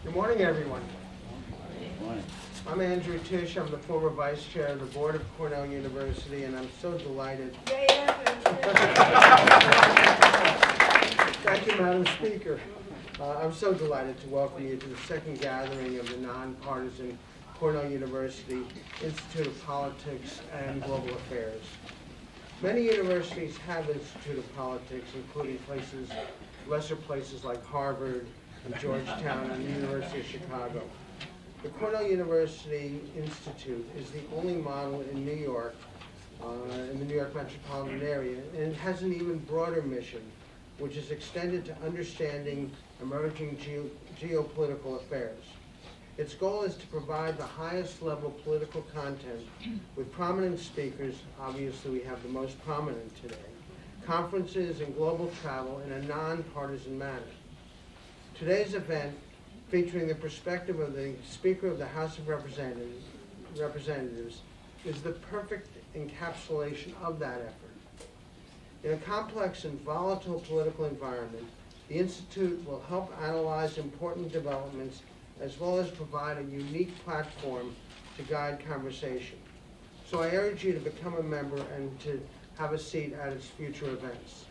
Good morning, everyone. Good morning. I'm Andrew Tisch. I'm the former vice chair of the board of Cornell University, and I'm so delighted. Thank you, Madam Speaker. I'm so delighted to welcome you to the second gathering of the nonpartisan Cornell University Institute of Politics and Global Affairs. Many universities have Institute of Politics, including lesser places like Harvard and Georgetown and the University of Chicago. The Cornell University Institute is the only model in New York, in the New York metropolitan area, and it has an even broader mission, which is extended to understanding emerging geopolitical affairs. Its goal is to provide the highest level political content with prominent speakers. Obviously, we have the most prominent today, conferences and global travel in a nonpartisan manner. Today's event, featuring the perspective of the Speaker of the House of Representatives, is the perfect encapsulation of that effort. In a complex and volatile political environment, the Institute will help analyze important developments as well as provide a unique platform to guide conversation. So I urge you to become a member and to have a seat at its future events.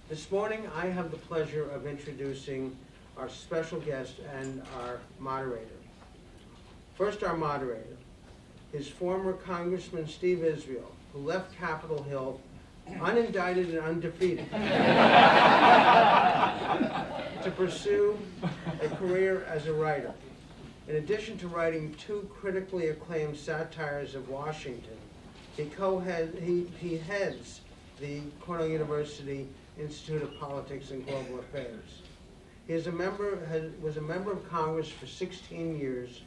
This morning, I have the pleasure of introducing our special guest and our moderator. First, our moderator is former Congressman Steve Israel, who left Capitol Hill unindicted and undefeated to pursue a career as a writer. In addition to writing two critically acclaimed satires of Washington, he heads the Cornell University Institute of Politics and Global Affairs. He was a member of Congress for 16 years.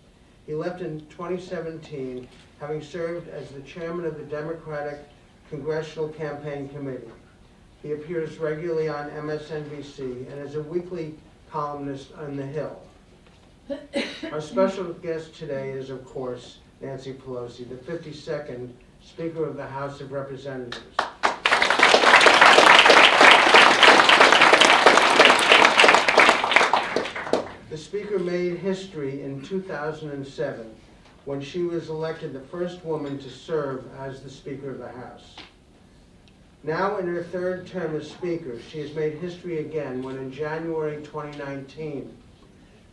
He left in 2017, having served as the chairman of the Democratic Congressional Campaign Committee. He appears regularly on MSNBC and is a weekly columnist on The Hill. Our special guest today is, of course, Nancy Pelosi, the 52nd Speaker of the House of Representatives. The Speaker made history in 2007 when she was elected the first woman to serve as the Speaker of the House. Now in her third term as Speaker, she has made history again when in January 2019,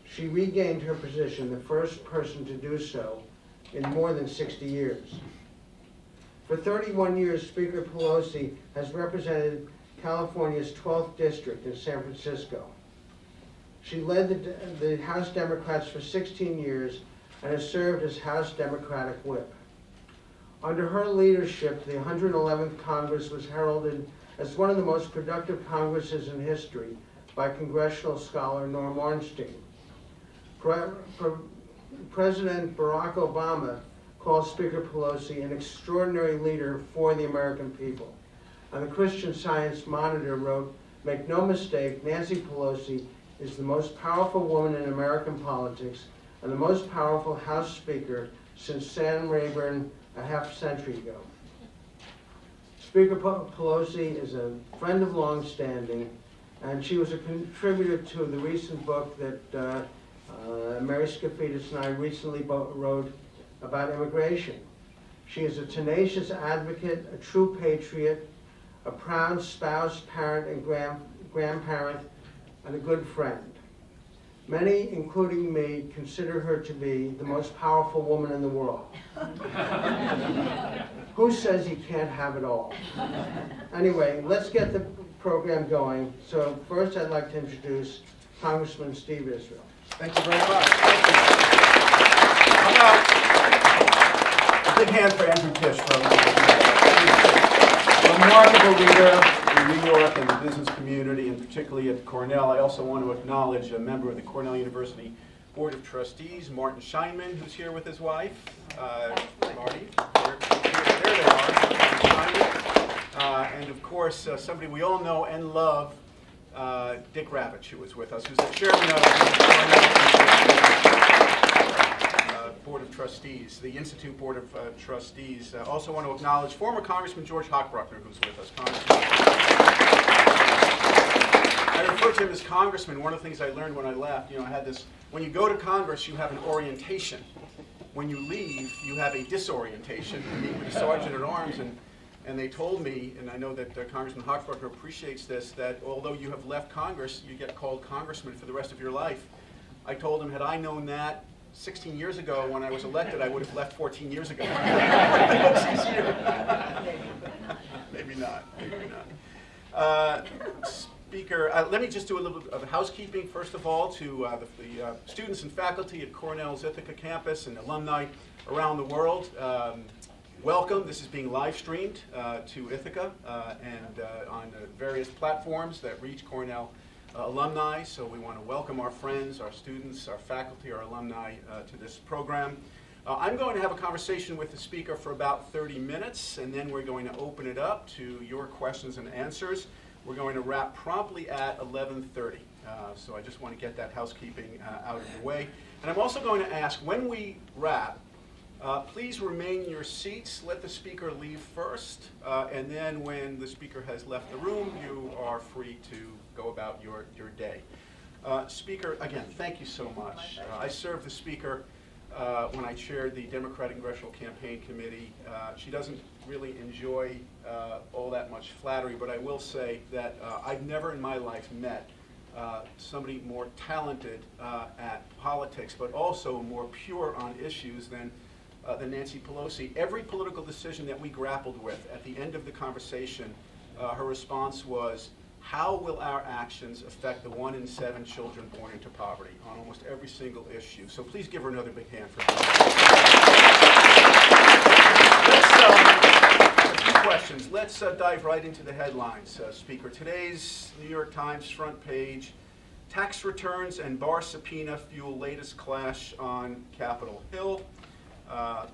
she regained her position, the first person to do so in more than 60 years. For 31 years, Speaker Pelosi has represented California's 12th district in San Francisco. She led the House Democrats for 16 years and has served as House Democratic Whip. Under her leadership, the 111th Congress was heralded as one of the most productive Congresses in history by congressional scholar Norm Ornstein. President Barack Obama called Speaker Pelosi an extraordinary leader for the American people. And the Christian Science Monitor wrote, "Make no mistake, Nancy Pelosi is the most powerful woman in American politics and the most powerful House Speaker since Sam Rayburn a half century ago." Speaker Pelosi is a friend of long standing, and she was a contributor to the recent book that Mary Skafidis and I recently wrote about immigration. She is a tenacious advocate, a true patriot, a proud spouse, parent, and grandparent, and a good friend. Many, including me, consider her to be the most powerful woman in the world. Who says you can't have it all? Anyway, let's get the program going. So first I'd like to introduce Congressman Steve Israel. Thank you very much. Thank you. How about a big hand for Andrew Tisch, a remarkable leader in New York and the business community, and particularly at Cornell. I also want to acknowledge a member of the Cornell University Board of Trustees, Martin Scheinman, who's here with his wife. Marty, there they are. And of course, somebody we all know and love, Dick Ravitch, who was with us, who's the chairman of Board of Trustees, the Institute Board of Trustees. Also want to acknowledge former Congressman George Hochbruckner, who's with us. I refer to him as Congressman. One of the things I learned when I left, I had this, when you go to Congress, you have an orientation. When you leave, you have a disorientation. You meet with the Sergeant at Arms, and they told me, and I know that Congressman Hochbruckner appreciates this, that although you have left Congress, you get called Congressman for the rest of your life. I told him, had I known that 16 years ago when I was elected, I would have left 14 years ago. It's easier. Maybe not. Speaker, let me just do a little bit of housekeeping, first of all, to the students and faculty at Cornell's Ithaca campus and alumni around the world. Welcome. This is being live streamed to Ithaca and on various platforms that reach Cornell alumni. So we want to welcome our friends, our students, our faculty, our alumni to this program. I'm going to have a conversation with the speaker for about 30 minutes, and then we're going to open it up to your questions and answers. We're going to wrap promptly at 11:30. So I just want to get that housekeeping out of the way. And I'm also going to ask, when we wrap, please remain in your seats. Let the speaker leave first. And then when the speaker has left the room, you are free to go about your day. Speaker, again, thank you so much. I served the speaker when I chaired the Democratic Congressional Campaign Committee. She doesn't really enjoy all that much flattery, but I will say that I've never in my life met somebody more talented at politics, but also more pure on issues than Nancy Pelosi. Every political decision that we grappled with, at the end of the conversation, her response was, how will our actions affect the 1 in 7 children born into poverty, on almost every single issue? So please give her another big hand for that. A few questions. Let's dive right into the headlines, Speaker. Today's New York Times front page: tax returns and bar subpoena fuel latest clash on Capitol Hill.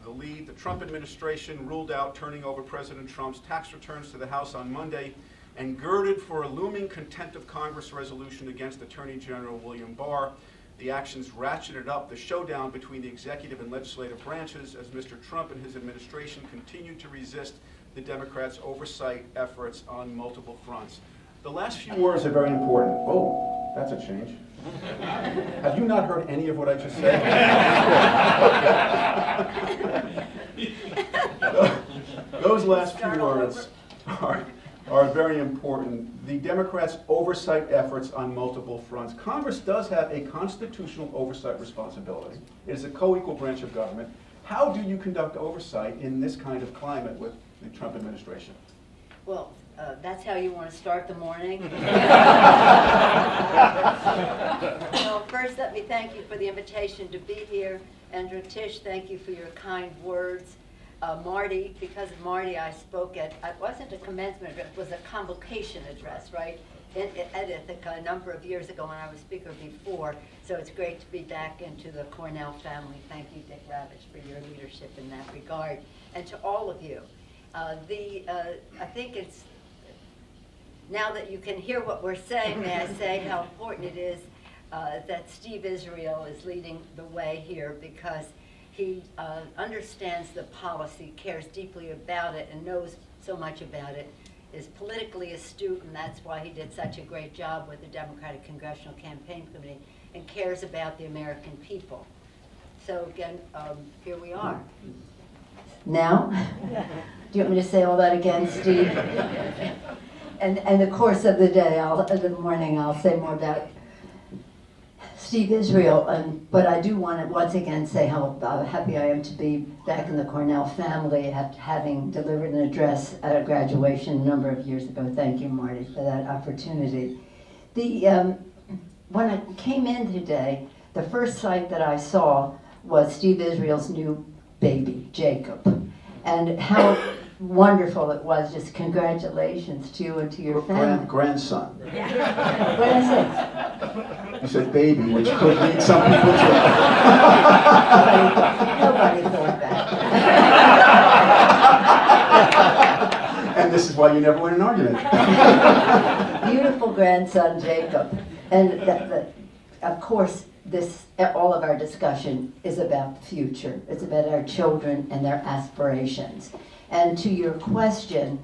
The lead, the Trump administration ruled out turning over President Trump's tax returns to the House on Monday and girded for a looming contempt of Congress resolution against Attorney General William Barr. The actions ratcheted up the showdown between the executive and legislative branches as Mr. Trump and his administration continued to resist the Democrats' oversight efforts on multiple fronts. The last few words are very important. Oh, that's a change. Have you not heard any of what I just said? Those last few words are very important. The Democrats' oversight efforts on multiple fronts. Congress does have a constitutional oversight responsibility. It is a co-equal branch of government. How do you conduct oversight in this kind of climate with the Trump administration? Well, that's how you want to start the morning. Well, first let me thank you for the invitation to be here. And Tish, thank you for your kind words. Marty, because of Marty, I spoke at, it wasn't a commencement address, it was a convocation address, right, at Ithaca a number of years ago when I was speaker before. So it's great to be back into the Cornell family. Thank you, Dick Ravitch, for your leadership in that regard. And to all of you. I think it's, now that you can hear what we're saying, may I say how important it is that Steve Israel is leading the way here, because he understands the policy, cares deeply about it, and knows so much about it, is politically astute, and that's why he did such a great job with the Democratic Congressional Campaign Committee, and cares about the American people. So again, here we are. Now, do you want me to say all that again, Steve? And the course of the day, the morning, I'll say more about Steve Israel, but I do want to once again say how happy I am to be back in the Cornell family after having delivered an address at a graduation a number of years ago. Thank you, Marty, for that opportunity. When I came in today, the first sight that I saw was Steve Israel's new baby, Jacob, and how wonderful it was. Just congratulations to you and to your family. Grandson. Yeah. What did I say? You said baby, which could lead some people to... Nobody thought that. And this is why you never win an argument. Beautiful grandson, Jacob. And of course, all of our discussion is about the future. It's about our children and their aspirations. And to your question,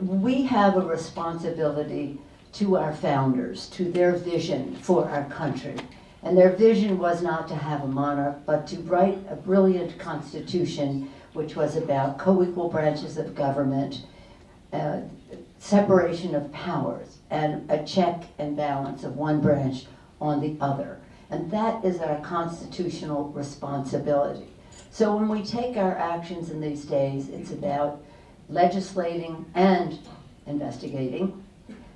we have a responsibility to our founders, to their vision for our country. And their vision was not to have a monarch, but to write a brilliant constitution which was about co-equal branches of government, separation of powers, and a check and balance of one branch on the other. And that is our constitutional responsibility. So when we take our actions in these days, it's about legislating and investigating.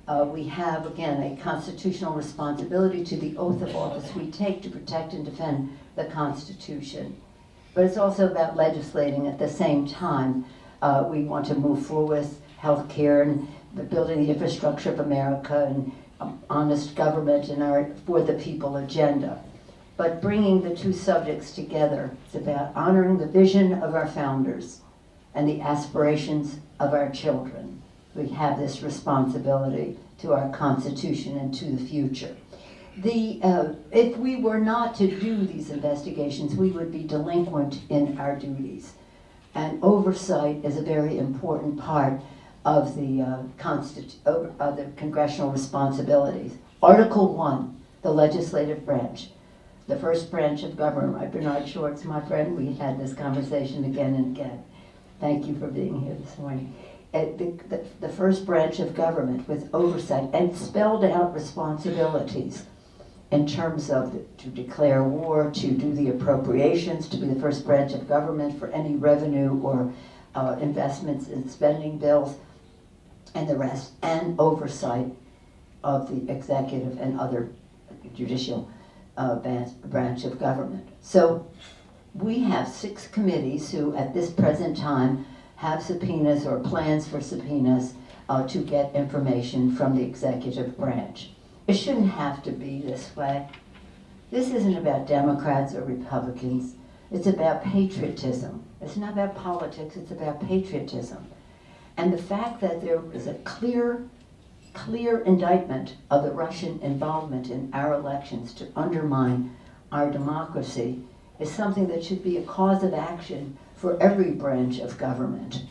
We have, again, a constitutional responsibility to the oath of office we take to protect and defend the Constitution. But it's also about legislating at the same time. We want to move forward with health care and building the infrastructure of America and honest government and our for the people agenda. But bringing the two subjects together, it's about honoring the vision of our founders and the aspirations of our children. We have this responsibility to our Constitution and to the future. If we were not to do these investigations, we would be delinquent in our duties. And oversight is a very important part of the congressional responsibilities. Article 1, the legislative branch, the first branch of government. Right, Bernard Short's my friend. We had this conversation again and again. Thank you for being here this morning. The first branch of government with oversight and spelled out responsibilities in terms of to declare war, to do the appropriations, to be the first branch of government for any revenue or investments in spending bills and the rest, and oversight of the executive and other judicial branch of government. So we have 6 committees who at this present time have subpoenas or plans for subpoenas to get information from the executive branch. It shouldn't have to be this way. This isn't about Democrats or Republicans. It's about patriotism. It's not about politics, it's about patriotism. And the fact that there is a clear indictment of the Russian involvement in our elections to undermine our democracy is something that should be a cause of action for every branch of government.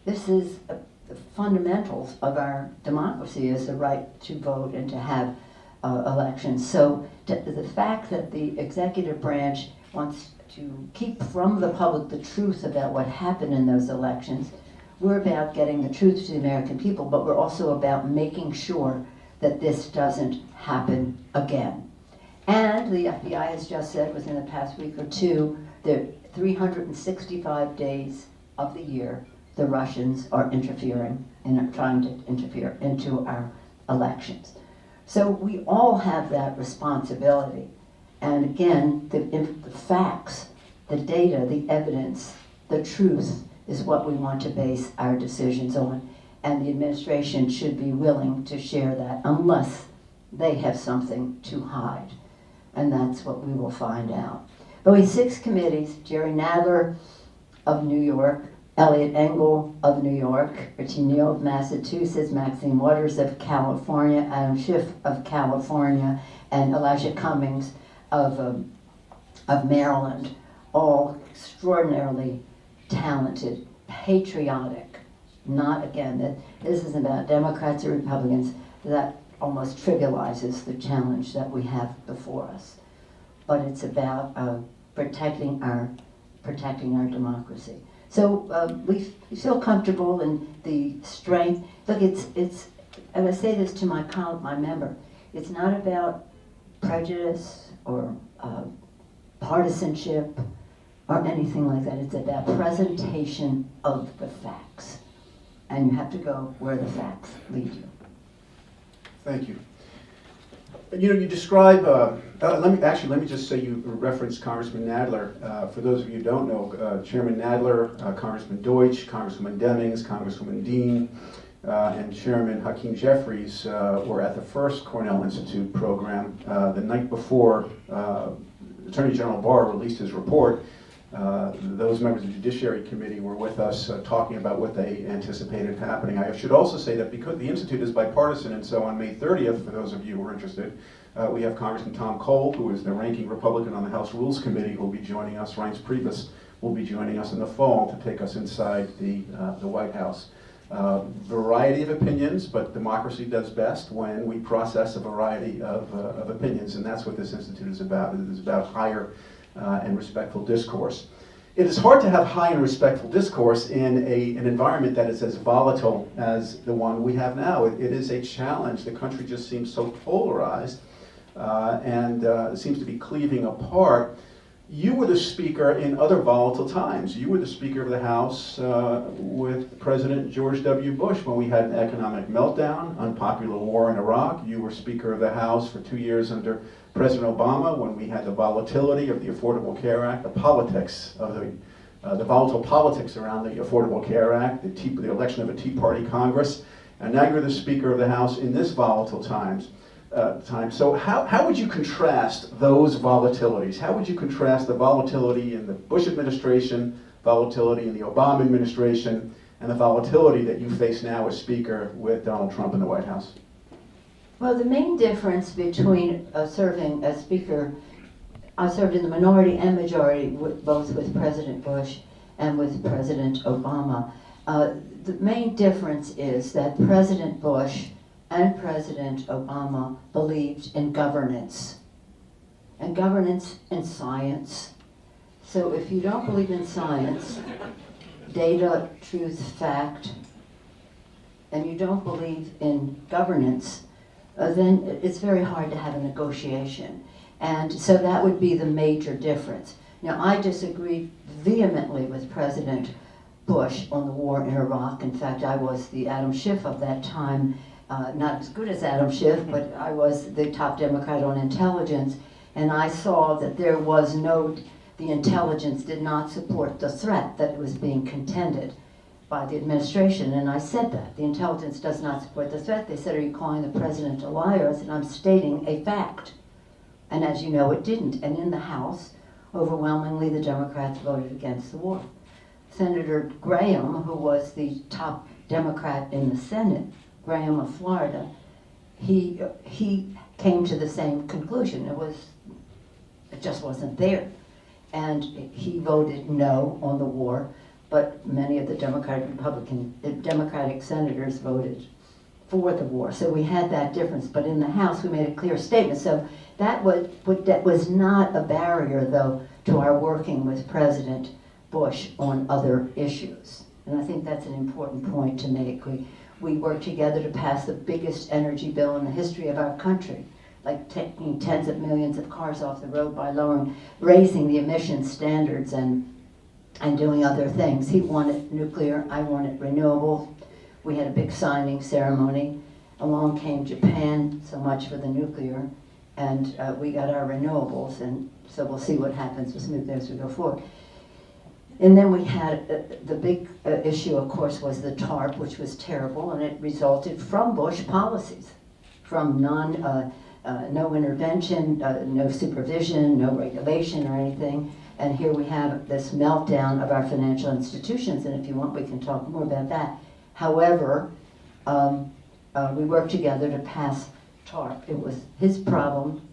This is the fundamentals of our democracy, is the right to vote and to have elections. So the fact that the executive branch wants to keep from the public the truth about what happened in those elections, we're about getting the truth to the American people, but we're also about making sure that this doesn't happen again. And the FBI has just said within the past week or two that 365 days of the year, the Russians are interfering and trying to interfere into our elections. So we all have that responsibility. And again, the facts, the data, the evidence, the truth is what we want to base our decisions on. And the administration should be willing to share that unless they have something to hide. And that's what we will find out. But we have 6 committees: Jerry Nadler of New York, Elliot Engel of New York, Richie Neal of Massachusetts, Maxine Waters of California, Adam Schiff of California, and Elijah Cummings of Maryland, all extraordinarily talented, patriotic. Not, again, that this isn't about Democrats or Republicans. That almost trivializes the challenge that we have before us. But it's about protecting our democracy. So we feel comfortable in the strength. Look, and I say this to my member, it's not about prejudice or partisanship or anything like that. It's about presentation of the facts. And you have to go where the facts lead you. Thank you. You know, you describe, let me just say you referenced Congressman Nadler. For those of you who don't know, Chairman Nadler, Congressman Deutsch, Congresswoman Demings, Congresswoman Dean, and Chairman Hakeem Jeffries were at the first Cornell Institute program the night before Attorney General Barr released his report. those members of the Judiciary Committee were with us talking about what they anticipated happening. I should also say that because the Institute is bipartisan, and so on May 30th, for those of you who are interested, we have Congressman Tom Cole, who is the ranking Republican on the House Rules Committee, who will be joining us. Reince Priebus will be joining us in the fall to take us inside the White House. Variety of opinions, but democracy does best when we process a variety of opinions, and that's what this institute is about. It is about higher and respectful discourse. It is hard to have high and respectful discourse in an environment that is as volatile as the one we have now. It is a challenge. The country just seems so polarized and seems to be cleaving apart. You were the speaker in other volatile times. You were the Speaker of the House with President George W. Bush when we had an economic meltdown, unpopular war in Iraq. You were Speaker of the House for 2 years under President Obama when we had the volatility of the Affordable Care Act, the politics of the volatile politics around the Affordable Care Act, the election of a Tea Party Congress, and now you're the Speaker of the House in this volatile times. So how would you contrast those volatilities? How would you contrast the volatility in the Bush administration, volatility in the Obama administration, and the volatility that you face now as Speaker with Donald Trump in the White House? Well, the main difference between serving as Speaker, I served in the minority and majority, both with President Bush and with President Obama. The main difference is that President Bush and President Obama believed in governance, and governance and science. So if you don't believe in science, data, truth, fact, and you don't believe in governance, then it's very hard to have a negotiation. And so that would be the major difference. Now, I disagree vehemently with President Bush on the war in Iraq. In fact, I was the Adam Schiff of that time. Not as good as Adam Schiff, but I was the top Democrat on intelligence, and I saw that there was the intelligence did not support the threat that was being contended by the administration, and I said that. The intelligence does not support the threat. They said, are you calling the president a liar? I said, I'm stating a fact. And as you know, it didn't. And in the House, overwhelmingly, the Democrats voted against the war. Senator Graham, who was the top Democrat in the Senate, Graham of Florida, he came to the same conclusion. It just wasn't there. And he voted no on the war, but many of the Democratic senators voted for the war. So we had that difference, but in the House we made a clear statement. So that was not a barrier, though, to our working with President Bush on other issues. And I think that's an important point to make. We worked together to pass the biggest energy bill in the history of our country, like taking tens of millions of cars off the road by raising the emissions standards and doing other things. He wanted nuclear, I wanted renewable. We had a big signing ceremony. Along came Japan, so much for the nuclear, and we got our renewables, and so we'll see what happens with nuclear as we go forward. And then we had the big issue, of course, was the TARP, which was terrible, and it resulted from Bush policies, from no intervention, no supervision, no regulation or anything. And here we have this meltdown of our financial institutions, and if you want, we can talk more about that. However, we worked together to pass TARP. It was his problem,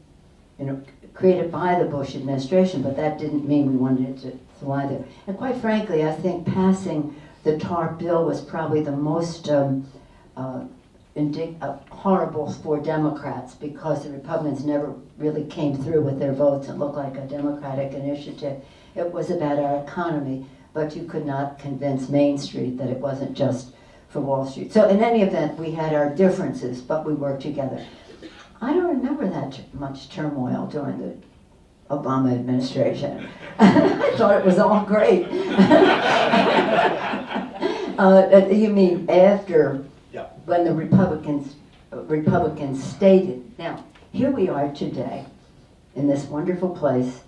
created by the Bush administration, but that didn't mean we wanted it to fly there. And quite frankly, I think passing the TARP bill was probably the most horrible for Democrats, because the Republicans never really came through with their votes. It looked like a Democratic initiative. It was about our economy, but you could not convince Main Street that it wasn't just for Wall Street. So in any event, we had our differences, but we worked together. I don't remember that much turmoil during the Obama administration. I thought it was all great. You mean after, Yeah. when the Republicans stated. Now, here we are today in this wonderful place,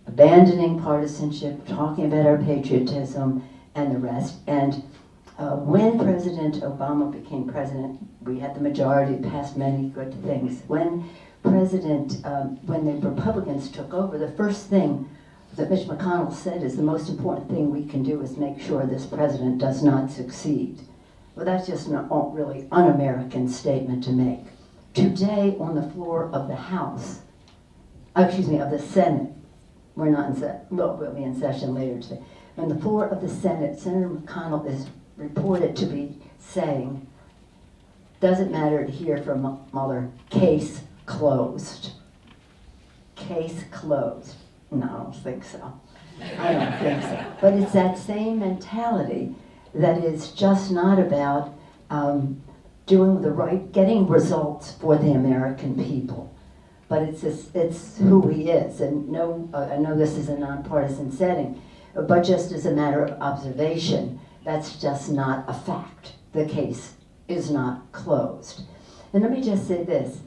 abandoning partisanship, talking about our patriotism and the rest. And when President Obama became president, we had the majority, passed many good things. When the Republicans took over, the first thing that Mitch McConnell said is the most important thing we can do is make sure this president does not succeed. Well, that's just an really un-American statement to make. Today, on the floor of the House, of the Senate, we're not in session, well, we'll be in session later today. On the floor of the Senate, Senator McConnell is reported to be saying, doesn't matter to hear from Mueller, case closed. Case closed. No, I don't think so. I don't think so. But it's that same mentality that is just not about doing the right, getting results for the American people. But it's who he is. And no, I know this is a nonpartisan setting, but just as a matter of observation, that's just not a fact. The case is not closed. And let me just say this.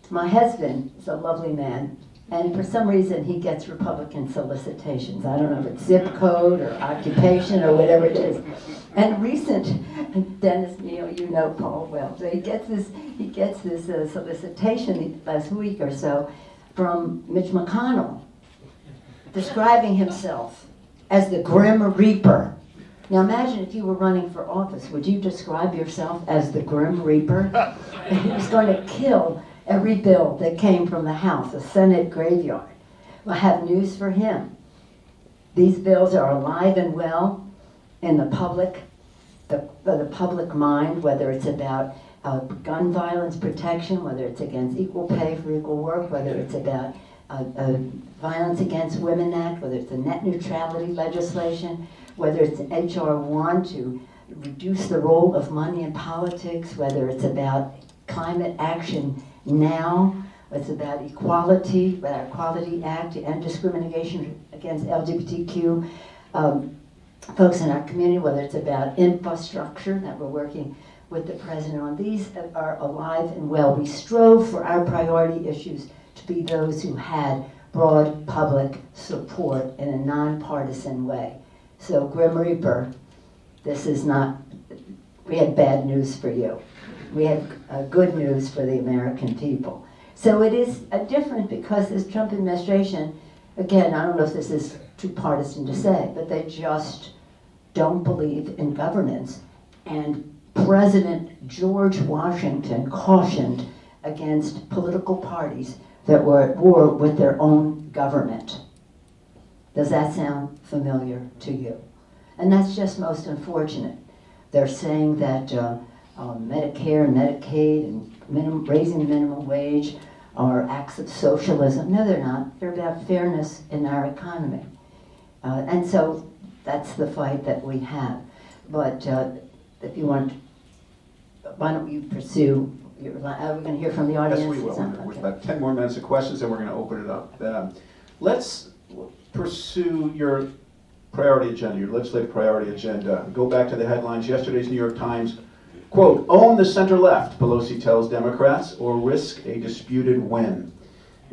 My husband is a lovely man, and for some reason he gets Republican solicitations. I don't know if it's zip code or occupation or whatever it is. And Dennis, you know Paul well, so he gets this solicitation last week or so from Mitch McConnell, describing himself as the Grim Reaper. Now imagine if you were running for office, would you describe yourself as the Grim Reaper? He was going to kill every bill that came from the House, a Senate graveyard. Well, I have news for him. These bills are alive and well in the public mind, whether it's about gun violence protection, whether it's against equal pay for equal work, whether it's about Violence Against Women Act, whether it's a net neutrality legislation, whether it's an HR 1 to reduce the role of money in politics, whether it's about climate action now, it's about equality, with our Equality Act and discrimination against LGBTQ folks in our community, whether it's about infrastructure that we're working with the president on. These are alive and well. We strove for our priority issues to be those who had broad public support in a nonpartisan way. So Grim Reaper, this is not, we have bad news for you. We have good news for the American people. So it is different because this Trump administration, again, I don't know if this is too partisan to say, but they just don't believe in governance. And President George Washington cautioned against political parties that were at war with their own government. Does that sound familiar to you? And that's just most unfortunate. They're saying that Medicare and Medicaid and raising the minimum wage are acts of socialism. No, they're not. They're about fairness in our economy. And so that's the fight that we have. But if you want, why don't you pursue, we're going to hear from the audience? Yes, we will. With about 10 more minutes of questions, and we're going to open it up. Let's pursue your priority agenda, your legislative priority agenda. Go back to the headlines. Yesterday's New York Times, quote, own the center left, Pelosi tells Democrats, or risk a disputed win.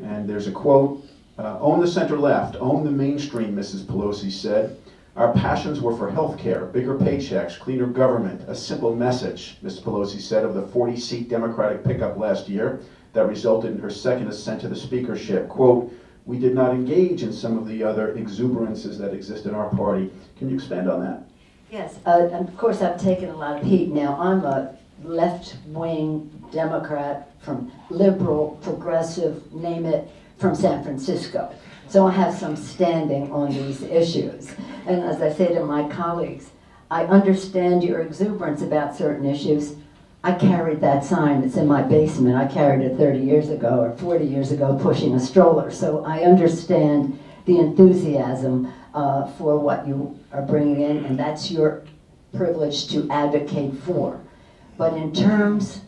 And there's a quote, own the center left, own the mainstream, Mrs. Pelosi said. Our passions were for health care, bigger paychecks, cleaner government, a simple message, Mrs. Pelosi said of the 40-seat Democratic pickup last year that resulted in her second ascent to the speakership. Quote, we did not engage in some of the other exuberances that exist in our party. Can you expand on that? Yes, and of course I've taken a lot of heat now. I'm a left-wing Democrat from liberal, progressive, name it, from San Francisco. So I have some standing on these issues. And as I say to my colleagues, I understand your exuberance about certain issues. I carried that sign that's in my basement. I carried it 30 years ago or 40 years ago pushing a stroller. So I understand the enthusiasm for what you are bringing in, and that's your privilege to advocate for. But in terms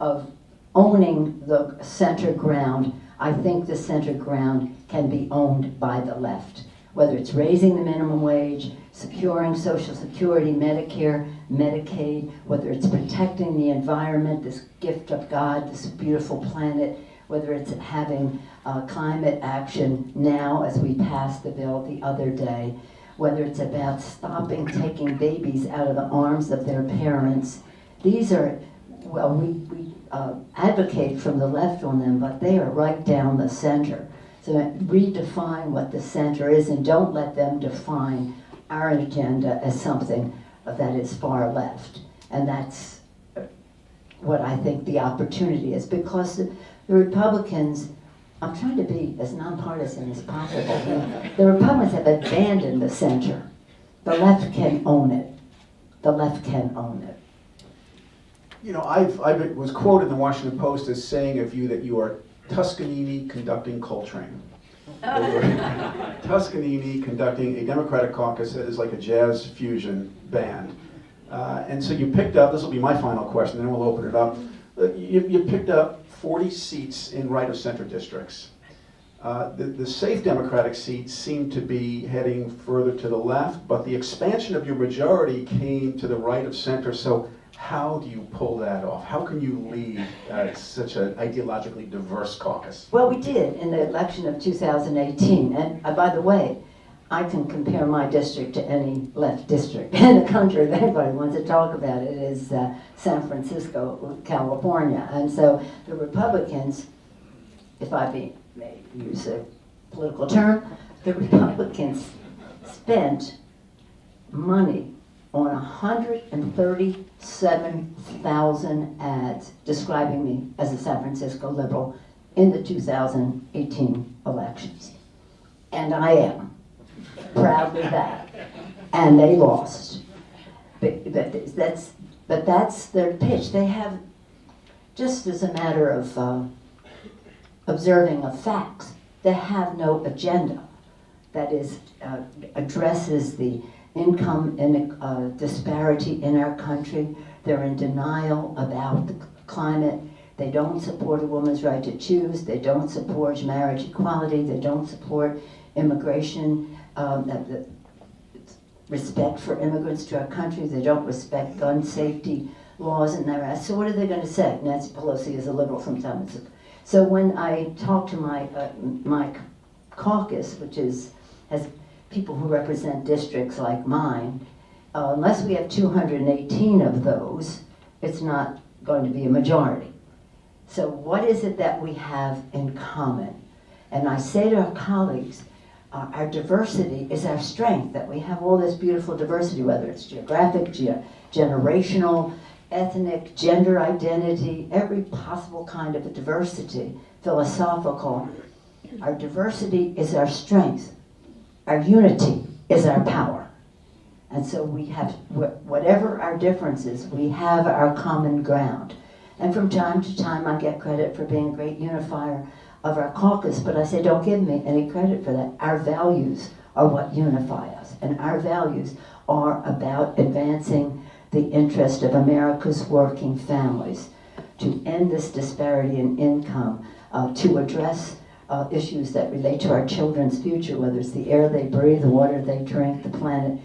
of owning the center ground, I think the center ground can be owned by the left. Whether it's raising the minimum wage, securing Social Security, Medicare, Medicaid, whether it's protecting the environment, this gift of God, this beautiful planet, whether it's having climate action now as we passed the bill the other day, whether it's about stopping taking babies out of the arms of their parents. These are, well, we advocate from the left on them, but they are right down the center. So redefine what the center is and don't let them define our agenda as something that is far left. And that's what I think the opportunity is, because the Republicans, I'm trying to be as nonpartisan as possible. The Republicans have abandoned the center. The left can own it. The left can own it. You know, I was quoted in the Washington Post as saying of you that you are Toscanini conducting Coltrane. Toscanini conducting a Democratic caucus that is like a jazz fusion band. And so you picked up, this will be my final question, then we'll open it up. You picked up 40 seats in right of center districts. The safe Democratic seats seem to be heading further to the left, but the expansion of your majority came to the right of center. So how do you pull that off? How can you lead such an ideologically diverse caucus? Well, we did in the election of 2018. And by the way, I can compare my district to any left district in the country. If anybody wants to talk about it, it is San Francisco, California. And so the Republicans, if I may use a political term, the Republicans spent money on 137,000 ads describing me as a San Francisco liberal in the 2018 elections. And I am proud of that. And they lost. But that's their pitch. They have, just as a matter of observing of facts, they have no agenda that is addresses the income disparity in our country. They're in denial about the climate. They don't support a woman's right to choose. They don't support marriage equality. They don't support immigration, respect for immigrants to our country. They don't respect gun safety laws and the rest. So what are they going to say? Nancy Pelosi is a liberal from San Francisco. So when I talk to my caucus, which has people who represent districts like mine, unless we have 218 of those, it's not going to be a majority. So what is it that we have in common? And I say to our colleagues, our diversity is our strength, that we have all this beautiful diversity, whether it's geographic, generational, ethnic, gender identity, every possible kind of a diversity, philosophical. Our diversity is our strength. Our unity is our power. And so we have, whatever our differences, we have our common ground. And from time to time I get credit for being a great unifier of our caucus, but I say don't give me any credit for that. Our values are what unify us. And our values are about advancing the interest of America's working families, to end this disparity in income, to address issues that relate to our children's future, whether it's the air they breathe, the water they drink, the planet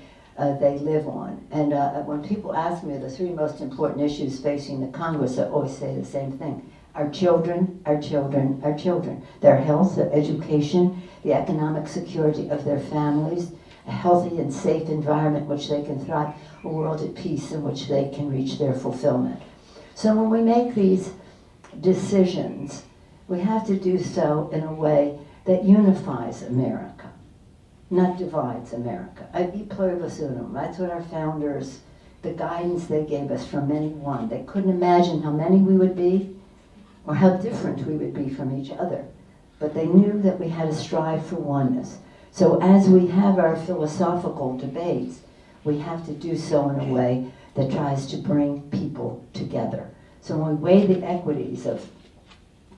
they live on. And when people ask me the three most important issues facing the Congress, I always say the same thing. Our children, our children, our children. Their health, their education, the economic security of their families, a healthy and safe environment in which they can thrive, a world at peace in which they can reach their fulfillment. So when we make these decisions, we have to do so in a way that unifies America, not divides America. E pluribus unum, that's what our founders, the guidance they gave us from many one. They couldn't imagine how many we would be or how different we would be from each other. But they knew that we had to strive for oneness. So as we have our philosophical debates, we have to do so in a way that tries to bring people together. So when we weigh the equities of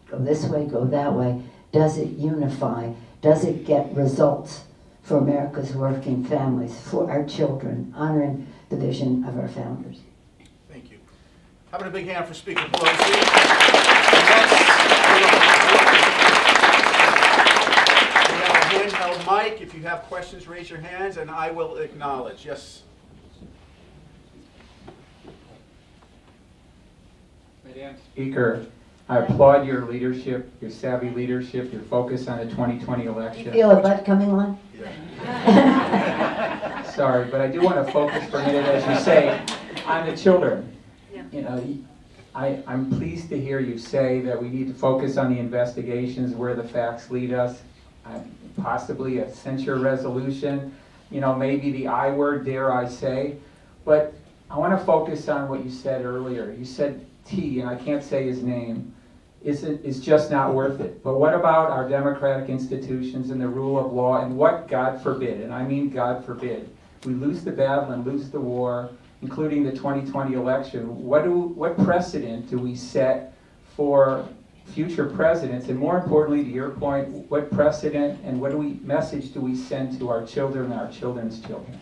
go this way, go that way, does it unify? Does it get results for America's working families, for our children, honoring the vision of our founders? Thank you. How about a big hand for Speaker Pelosi? We have a handheld mic. If you have questions, raise your hands and I will acknowledge. Yes. Madam Speaker, I applaud your leadership, your savvy leadership, your focus on the 2020 election. You feel a butt coming on? Yeah. Sorry, but I do want to focus for a minute, as you say, on the children. Yeah. You know, I'm pleased to hear you say that we need to focus on the investigations where the facts lead us. possibly a censure resolution, you know, maybe the I word, dare I say. But I want to focus on what you said earlier. You said T, and I can't say his name, is just not worth it. But what about our democratic institutions and the rule of law, and what, God forbid, and I mean God forbid, we lose the battle and lose the war, including the 2020 election, what precedent do we set for future presidents? And more importantly, to your point, what precedent and what message do we send to our children and our children's children?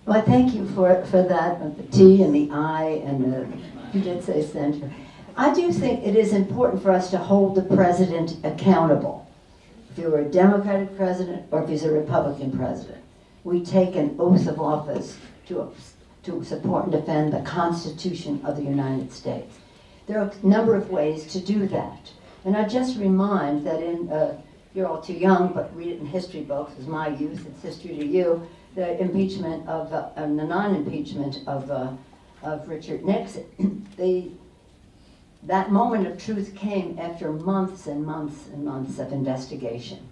Well, I thank you for that, the T and the I, and you did say censure. I do think it is important for us to hold the president accountable. If he were a Democratic president or if he's a Republican president, we take an oath of office to support and defend the Constitution of the United States. There are a number of ways to do that. And I just remind that you're all too young, but read it in history books, it's my youth, it's history to you, the impeachment of, the non-impeachment of Richard Nixon. That moment of truth came after months and months and months of investigation.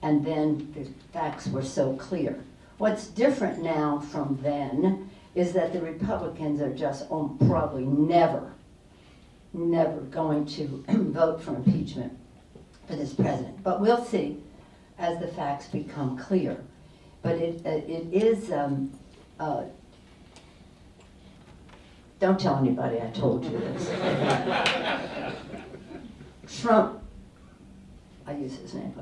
And then the facts were so clear. What's different now from then is that the Republicans are just probably never going to vote for impeachment for this president. But we'll see as the facts become clear. But it is, don't tell anybody I told you this. Trump, I use his name,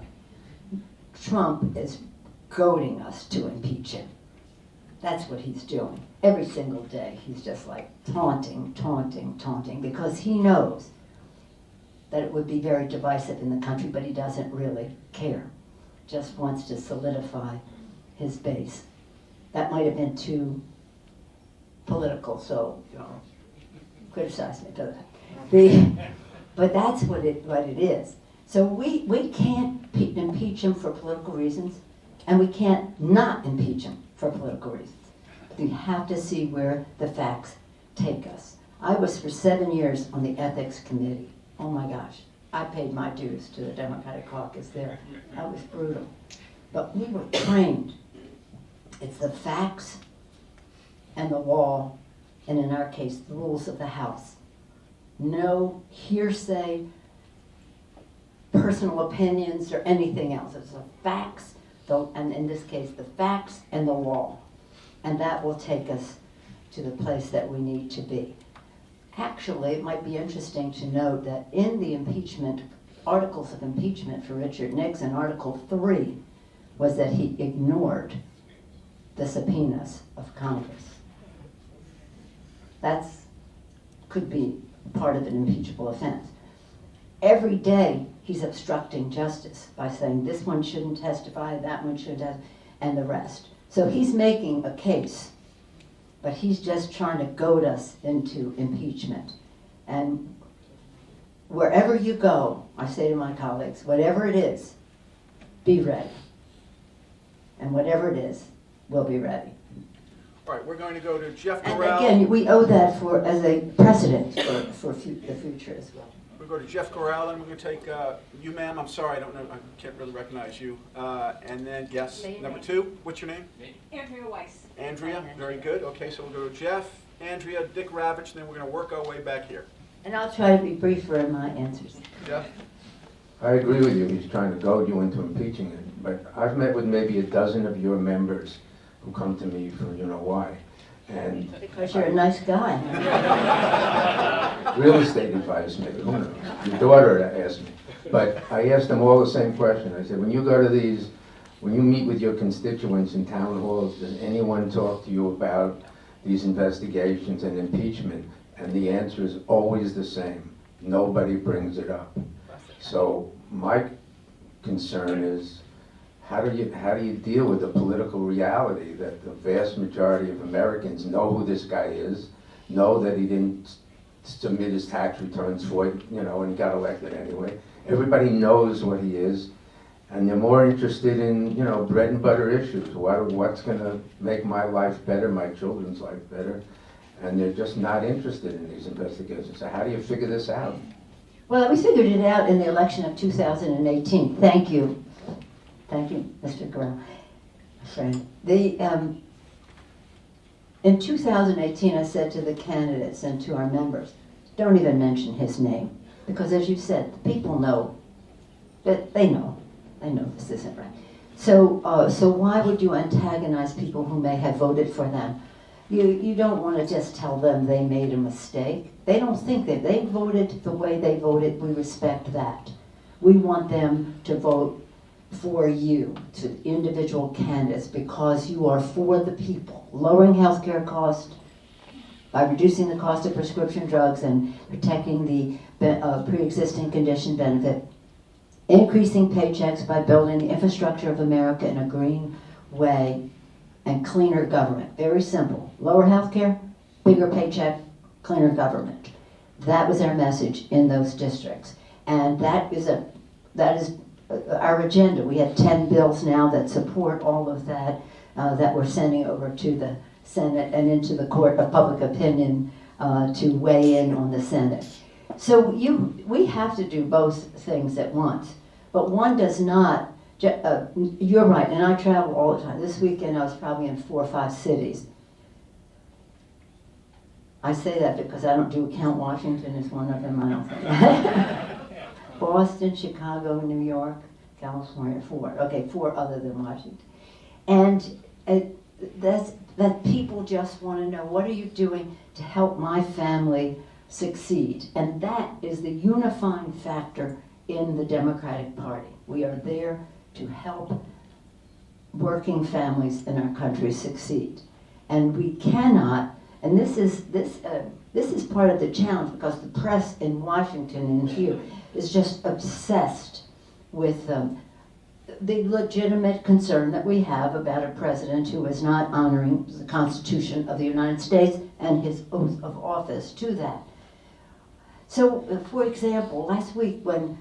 Trump is goading us to impeach him. That's what he's doing. Every single day, he's just like taunting, because he knows that it would be very divisive in the country, but he doesn't really care. Just wants to solidify his base. That might have been too political, so criticize me for that. But that's what it is. So we can't impeach him for political reasons, and we can't not impeach him for political reasons. We have to see where the facts take us. I was for 7 years on the ethics committee. Oh my gosh, I paid my dues to the Democratic caucus there. That was brutal. But we were trained. It's the facts and the law, and in our case, the rules of the House. No hearsay, personal opinions, or anything else. It's the facts, and in this case, the facts and the law. And that will take us to the place that we need to be. Actually, it might be interesting to note that in the impeachment, articles of impeachment for Richard Nixon, Article 3 was that he ignored the subpoenas of Congress. That could be part of an impeachable offense. Every day, he's obstructing justice by saying this one shouldn't testify, that one should testify, and the rest. So he's making a case, but he's just trying to goad us into impeachment. And wherever you go, I say to my colleagues, whatever it is, be ready. And whatever it is, we'll be ready. All right, we're going to go to Jeff And Corral. again, we owe that as a precedent for the future as well. We'll go to Jeff Corral, and we're going to take you, ma'am. I'm sorry, I don't know. I can't really recognize you. And then, yes, number 2. What's your name? Andrea Weiss. Andrea. Very good. Okay, so we'll go to Jeff, Andrea, Dick Ravitch, and then we're going to work our way back here. And I'll try to be briefer in my answers. Jeff? I agree with you. He's trying to goad you into impeaching it. But I've met with maybe a dozen of your members who come to me for you know why. And Because you're a nice guy. real estate advice, maybe. Who knows? Your daughter asked me. But I asked them all the same question. I said, when you go to these, when you meet with your constituents in town halls, does anyone talk to you about these investigations and impeachment? And the answer is always the same. Nobody brings it up. So my concern is, how do you deal with the political reality that the vast majority of Americans know who this guy is, know that he didn't submit his tax returns for it, you know, and he got elected anyway. Everybody knows what he is, and they're more interested in, you know, bread and butter issues. What's going to make my life better, my children's life better, and they're just not interested in these investigations. So how do you figure this out? Well, we figured it out in the election of 2018. Thank you Thank you, Mr. Guerrero. Friend. In 2018, I said to the candidates and to our members, don't even mention his name. Because as you said, the people know that they know this isn't right. So why would you antagonize people who may have voted for them? You don't want to just tell them they made a mistake. They don't think that they voted the way they voted. We respect that. We want them to vote for you, to individual candidates, because you are for the people. Lowering healthcare costs by reducing the cost of prescription drugs and protecting the pre-existing condition benefit, increasing paychecks by building the infrastructure of America in a green way, and cleaner government. Very simple. Lower healthcare, bigger paycheck, cleaner government. That was our message in those districts. And that is our agenda. We have 10 bills now that support all of that, that we're sending over to the Senate and into the Court of Public Opinion to weigh in on the Senate. So we have to do both things at once, but one does not, you're right, and I travel all the time. This weekend I was probably in 4 or 5 cities. I say that because I don't do count Washington is one of them, I don't think. Boston, Chicago, New York, California, 4. Okay, 4 other than Washington. And that people just want to know, what are you doing to help my family succeed? And that is the unifying factor in the Democratic Party. We are there to help working families in our country succeed. And we cannot, and this is part of the challenge, because the press in Washington and here is just obsessed with the legitimate concern that we have about a president who is not honoring the Constitution of the United States and his oath of office to that. So, for example, last week when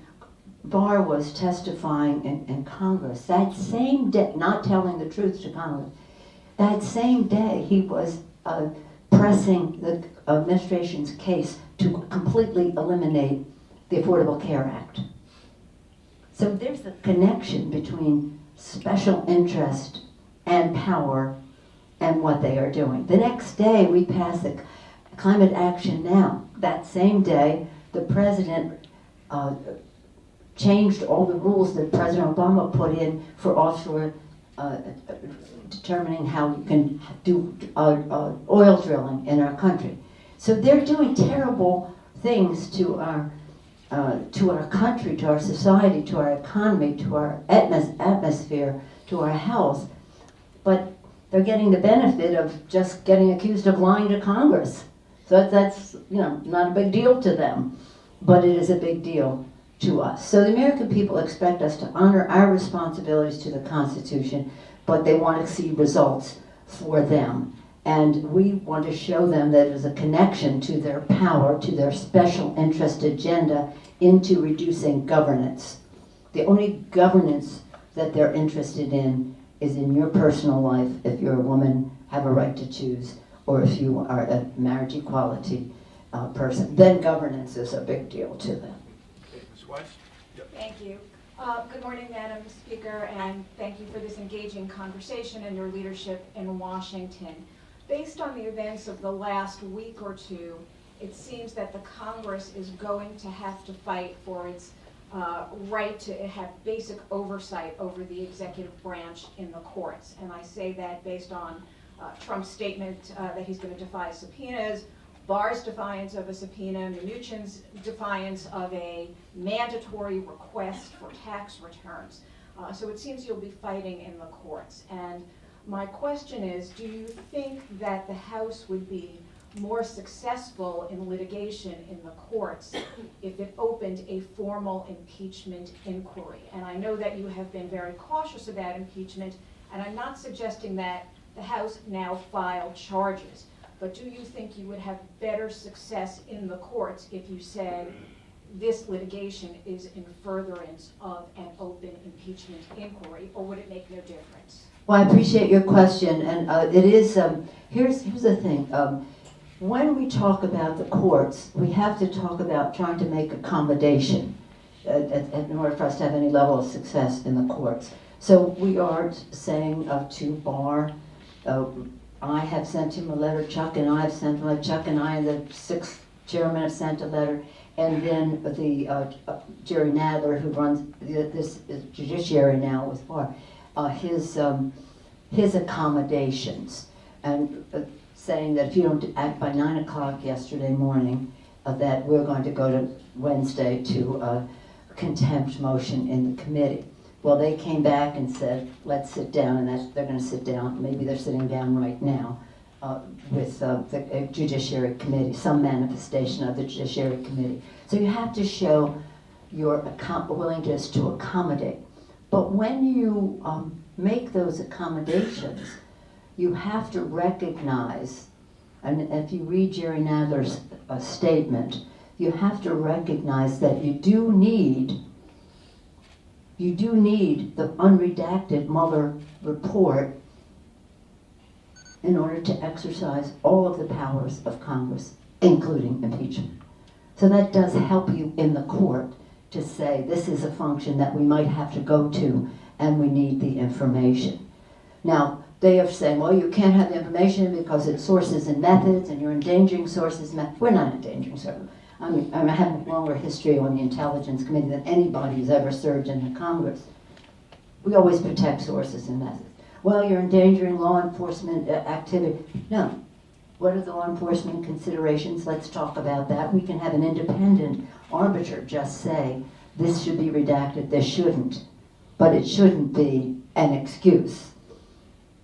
Barr was testifying in Congress, that same day, not telling the truth to Congress, that same day he was pressing the administration's case to completely eliminate the Affordable Care Act. So there's a connection between special interest and power and what they are doing. The next day we pass the Climate Action Now. That same day the president changed all the rules that President Obama put in for offshore determining how you can do oil drilling in our country. So they're doing terrible things to our country, to our society, to our economy, to our atmosphere, to our health, but they're getting the benefit of just getting accused of lying to Congress. So that's not a big deal to them, but it is a big deal to us. So the American people expect us to honor our responsibilities to the Constitution, but they want to see results for them. And we want to show them that there's a connection to their power, to their special interest agenda into reducing governance. The only governance that they're interested in is in your personal life, if you're a woman, have a right to choose, or if you are a marriage equality person. Then governance is a big deal to them. Okay, Ms. Weiss? Yep. Thank you. Good morning, Madam Speaker, and thank you for this engaging conversation and your leadership in Washington. Based on the events of the last week or two, it seems that the Congress is going to have to fight for its right to have basic oversight over the executive branch in the courts. And I say that based on Trump's statement that he's going to defy subpoenas, Barr's defiance of a subpoena, Mnuchin's defiance of a mandatory request for tax returns. So it seems you'll be fighting in the courts. And my question is, do you think that the House would be more successful in litigation in the courts if it opened a formal impeachment inquiry? And I know that you have been very cautious about impeachment, and I'm not suggesting that the House now file charges. But do you think you would have better success in the courts if you said this litigation is in furtherance of an open impeachment inquiry, or would it make no difference? Well, I appreciate your question, and it is, here's the thing. When we talk about the courts, we have to talk about trying to make accommodation in order for us to have any level of success in the courts. So we are saying to Barr, I have sent him a letter, Chuck and I have sent him a letter, Chuck and I and the 6th chairman have sent a letter, and then the Jerry Nadler, who runs this judiciary now with Barr, his accommodations, and saying that if you don't act by 9 o'clock yesterday morning, that we're going to go to Wednesday to a contempt motion in the committee. Well, they came back and said, let's sit down, and they're going to sit down, maybe they're sitting down right now, with the Judiciary Committee, some manifestation of the Judiciary Committee. So you have to show your willingness to accommodate. But when you make those accommodations, you have to recognize, and if you read Jerry Nadler's statement, you have to recognize that you do need the unredacted Mueller report in order to exercise all of the powers of Congress, including impeachment. So that does help you in the court to say this is a function that we might have to go to and we need the information. Now, they are saying, well, you can't have the information because it's sources and methods and you're endangering sources and methods. We're not endangering sources. I have a longer history on the Intelligence Committee than anybody who's ever served in the Congress. We always protect sources and methods. Well, you're endangering law enforcement activity. No. What are the law enforcement considerations? Let's talk about that. We can have an independent arbiter just say, this should be redacted, this shouldn't. But it shouldn't be an excuse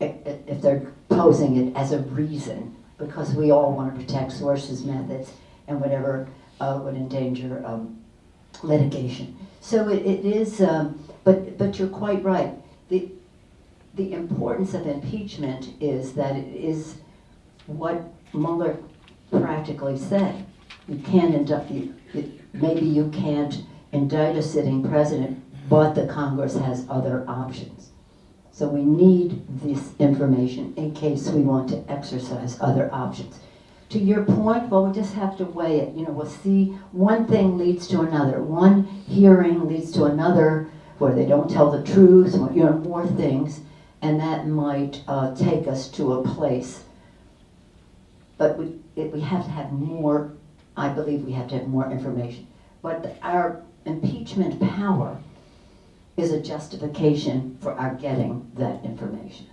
if they're posing it as a reason, because we all want to protect sources, methods, and whatever would endanger litigation. So it is, but you're quite right. The importance of impeachment is that it is what Mueller practically said. You can't indict, maybe you can't indict a sitting president, but the Congress has other options. So we need this information in case we want to exercise other options. To your point, well, we just have to weigh it. You know, we'll see one thing leads to another. One hearing leads to another where they don't tell the truth, you know, more things, and that might take us to a place. But we have to have more, I believe we have to have more information. But our impeachment power is a justification for our getting that information.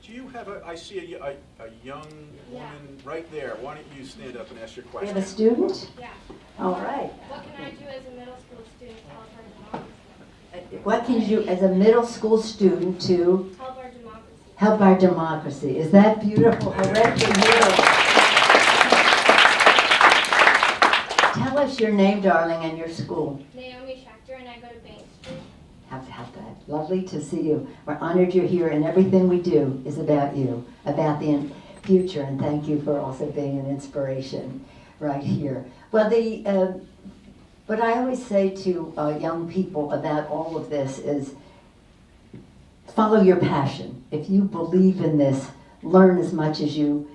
Do you have I see a young woman right there. Why don't you stand up and ask your We question? have a student? Yeah. All right. What can I do as a middle school student to help our democracy? What can you do as a middle school student to Help our democracy. help our democracy? Is that beautiful? Hooray for you. Tell us your name, darling, and your school. Naomi Schechter, and I go to Bank Street. How good. Lovely to see you. We're honored you're here, and everything we do is about you, about the future, and thank you for also being an inspiration right here. Well, what I always say to young people about all of this is follow your passion. If you believe in this, learn as much as you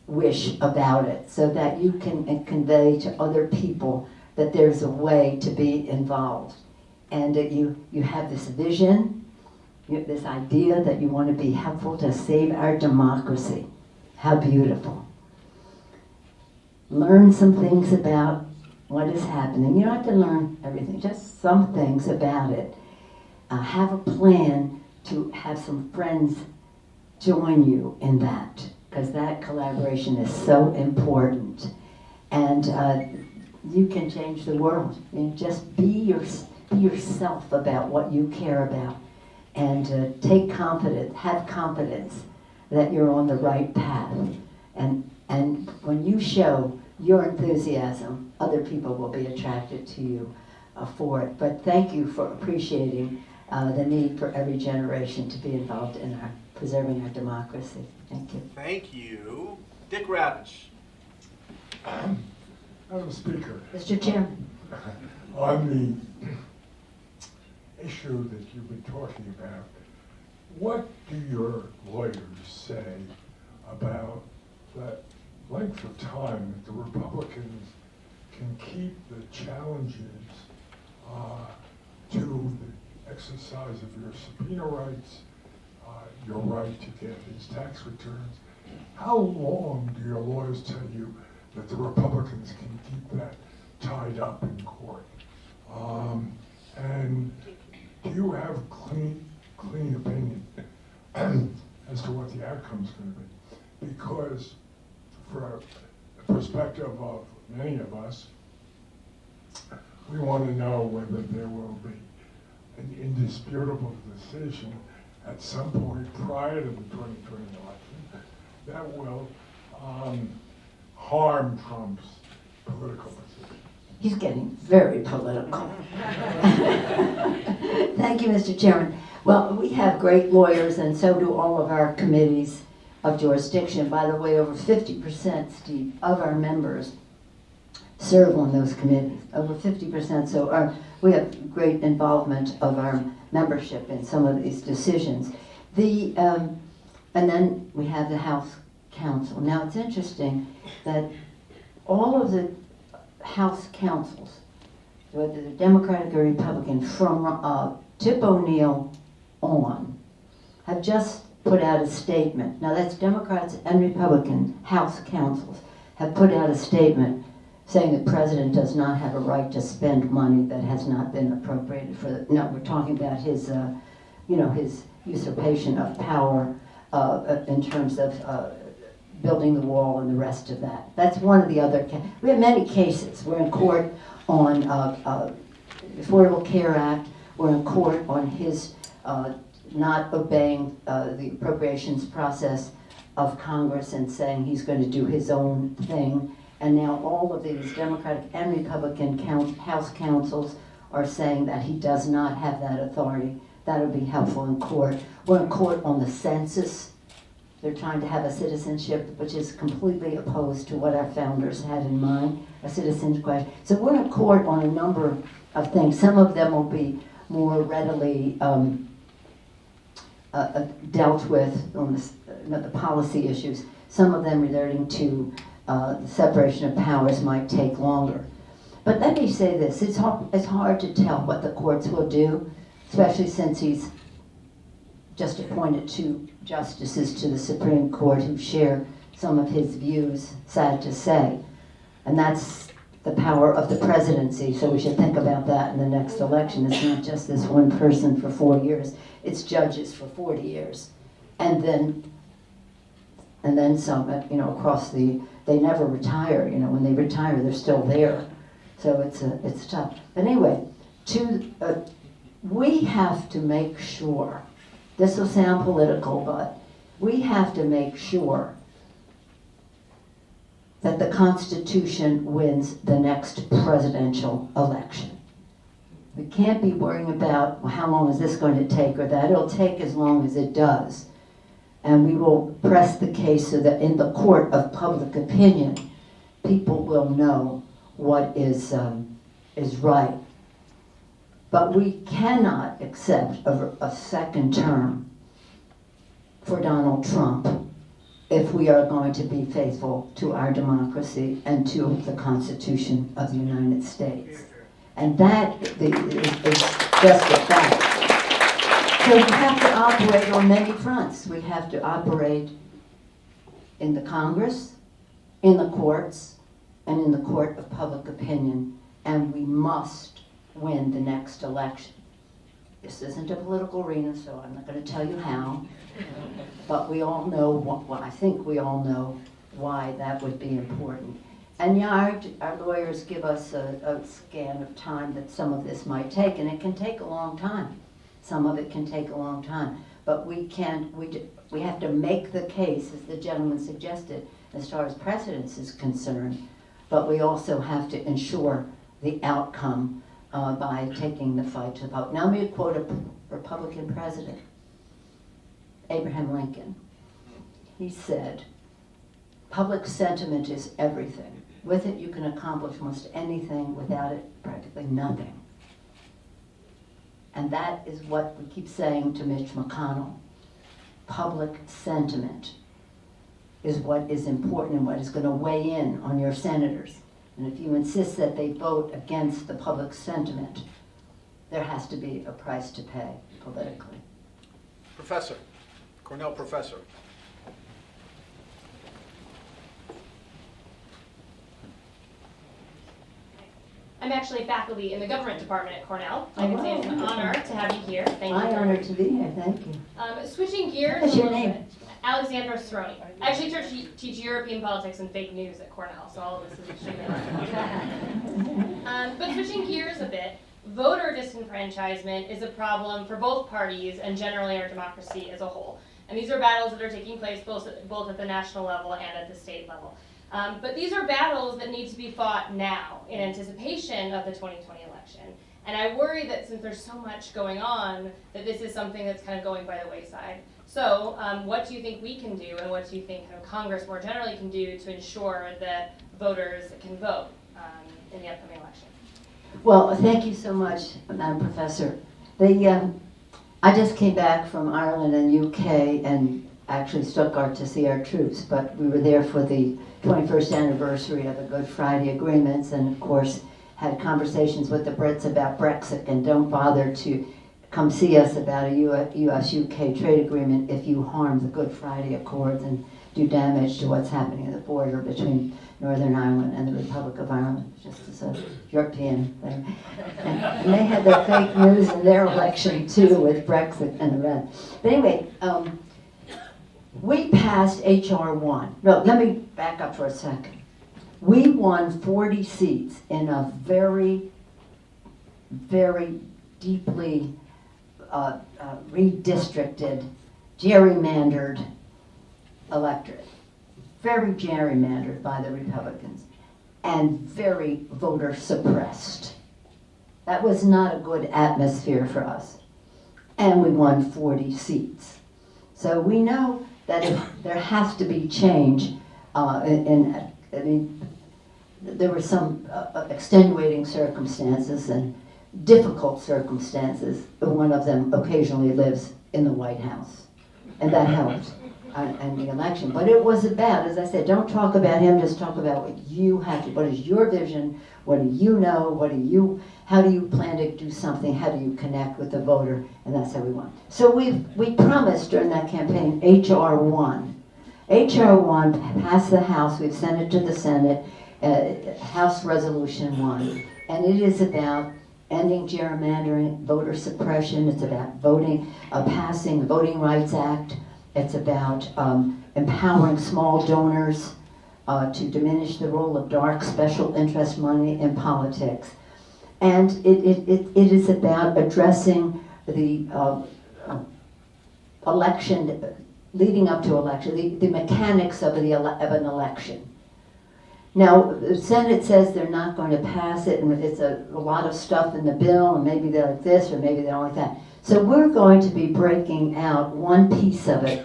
wish about it so that you can convey to other people that there's a way to be involved. And that you have this vision, this idea that you want to be helpful to save our democracy. How beautiful. Learn some things about what is happening. You don't have to learn everything, just some things about it. Have a plan to have some friends join you in that, because that collaboration is so important. And you can change the world. I mean, just be yourself about what you care about, and have confidence that you're on the right path. And when you show your enthusiasm, other people will be attracted to you for it. But thank you for appreciating the need for every generation to be involved in preserving our democracy. Thank you. Thank you. Dick Ravitch. Madam Speaker, Mr. Chairman. on the issue that you've been talking about, what do your lawyers say about that length of time that the Republicans can keep the challenges to exercise of your subpoena rights, your right to get his tax returns. How long do your lawyers tell you that the Republicans can keep that tied up in court? And do you have clean opinion as to what the outcome's going to be? Because for the perspective of many of us, we want to know whether there will be an indisputable decision at some point prior to the 2020 election that will harm Trump's political position. He's getting very political. Thank you, Mr. Chairman. Well, we have great lawyers, and so do all of our committees of jurisdiction. By the way, over 50%, Steve, of our members serve on those committees. Over 50%. So we have great involvement of our membership in some of these decisions. And then we have the House Counsel. Now, it's interesting that all of the House councils, whether they're Democratic or Republican, from Tip O'Neill on, have just put out a statement. Now that's Democrats and Republican House councils have put out a statement saying the president does not have a right to spend money that has not been appropriated for. No, we're talking about his, his usurpation of power in terms of building the wall and the rest of that. That's one of the other. We have many cases. We're in court on Affordable Care Act. We're in court on his not obeying the appropriations process of Congress and saying he's going to do his own thing. And now all of these Democratic and Republican House councils are saying that he does not have that authority. That would be helpful in court. We're in court on the census. They're trying to have a citizenship which is completely opposed to what our founders had in mind, a citizenship question. So we're in court on a number of things. Some of them will be more readily dealt with on the policy issues. Some of them relating to the separation of powers might take longer. But let me say this, it's hard to tell what the courts will do, especially since he's just appointed two justices to the Supreme Court who share some of his views, sad to say. And that's the power of the presidency, so we should think about that in the next election. It's not just this one person for 4 years, it's judges for 40 years. And then some, across they never retire, when they retire, they're still there. So it's tough. But anyway, we have to make sure, this will sound political, but we have to make sure that the Constitution wins the next presidential election. We can't be worrying about, well, how long is this going to take or that. It'll take as long as it does. And we will press the case so that in the court of public opinion, people will know what is right. But we cannot accept a second term for Donald Trump if we are going to be faithful to our democracy and to the Constitution of the United States. And that is just a fact. So we have to operate on many fronts. We have to operate in the Congress, in the courts, and in the court of public opinion. And we must win the next election. This isn't a political arena, so I'm not going to tell you how. But we all know, I think we all know why that would be important. And yeah, our lawyers give us a scan of time that some of this might take, and it can take a long time. Some of it can take a long time. But we have to make the case, as the gentleman suggested, as far as precedence is concerned. But we also have to ensure the outcome by taking the fight to the vote. Now let me quote a Republican president, Abraham Lincoln. He said, "Public sentiment is everything. With it you can accomplish almost anything, without it practically nothing." And that is what we keep saying to Mitch McConnell. Public sentiment is what is important and what is going to weigh in on your senators. And if you insist that they vote against the public sentiment, there has to be a price to pay politically. Professor, Cornell professor. I'm actually faculty in the government department at Cornell. Oh, I can say it's an wow. honor to have you here. Thank you. My honor to be here, thank you. Switching gears What's a your little name? bit. Alexandra Cerrone. I actually teach European politics and fake news at Cornell, so all of this is extremely relevant. But switching gears a bit, voter disenfranchisement is a problem for both parties and generally our democracy as a whole. And these are battles that are taking place both at the national level and at the state level. But these are battles that need to be fought now in anticipation of the 2020 election. And I worry that since there's so much going on, that this is something that's kind of going by the wayside. So what do you think we can do, and what do you think kind of Congress more generally can do to ensure that voters can vote in the upcoming election? Well, thank you so much, Madam Professor. I just came back from Ireland and UK and actually Stuttgart to see our troops, but we were there for the 21st anniversary of the Good Friday Agreements, and of course had conversations with the Brits about Brexit, and don't bother to come see us about a US-UK trade agreement if you harm the Good Friday Accords and do damage to what's happening at the border between Northern Ireland and the Republic of Ireland, just as a European thing. And they had their fake news in their election too with Brexit and the rest. But anyway, we passed H.R. 1. No, let me back up for a second. We won 40 seats in a very, very deeply redistricted, gerrymandered electorate. Very gerrymandered by the Republicans and very voter suppressed. That was not a good atmosphere for us. And we won 40 seats. So we know that if there has to be change there were some extenuating circumstances and difficult circumstances. One of them occasionally lives in the White House, and that helped in the election. But it was about, as I said, don't talk about him, just talk about what you have to, what is your vision, what do you know, how do you plan to do something, how do you connect with the voter, and that's how we won. So we promised during that campaign H.R. 1. H.R. 1 passed the House, we've sent it to the Senate, House Resolution 1, and it is about ending gerrymandering, voter suppression. It's about passing the Voting Rights Act. It's about empowering small donors to diminish the role of dark special interest money in politics. And it is about addressing the election, leading up to election, the mechanics of an election. Now, the Senate says they're not going to pass it, and it's a lot of stuff in the bill, and maybe they're like this, or maybe they're like that. So we're going to be breaking out one piece of it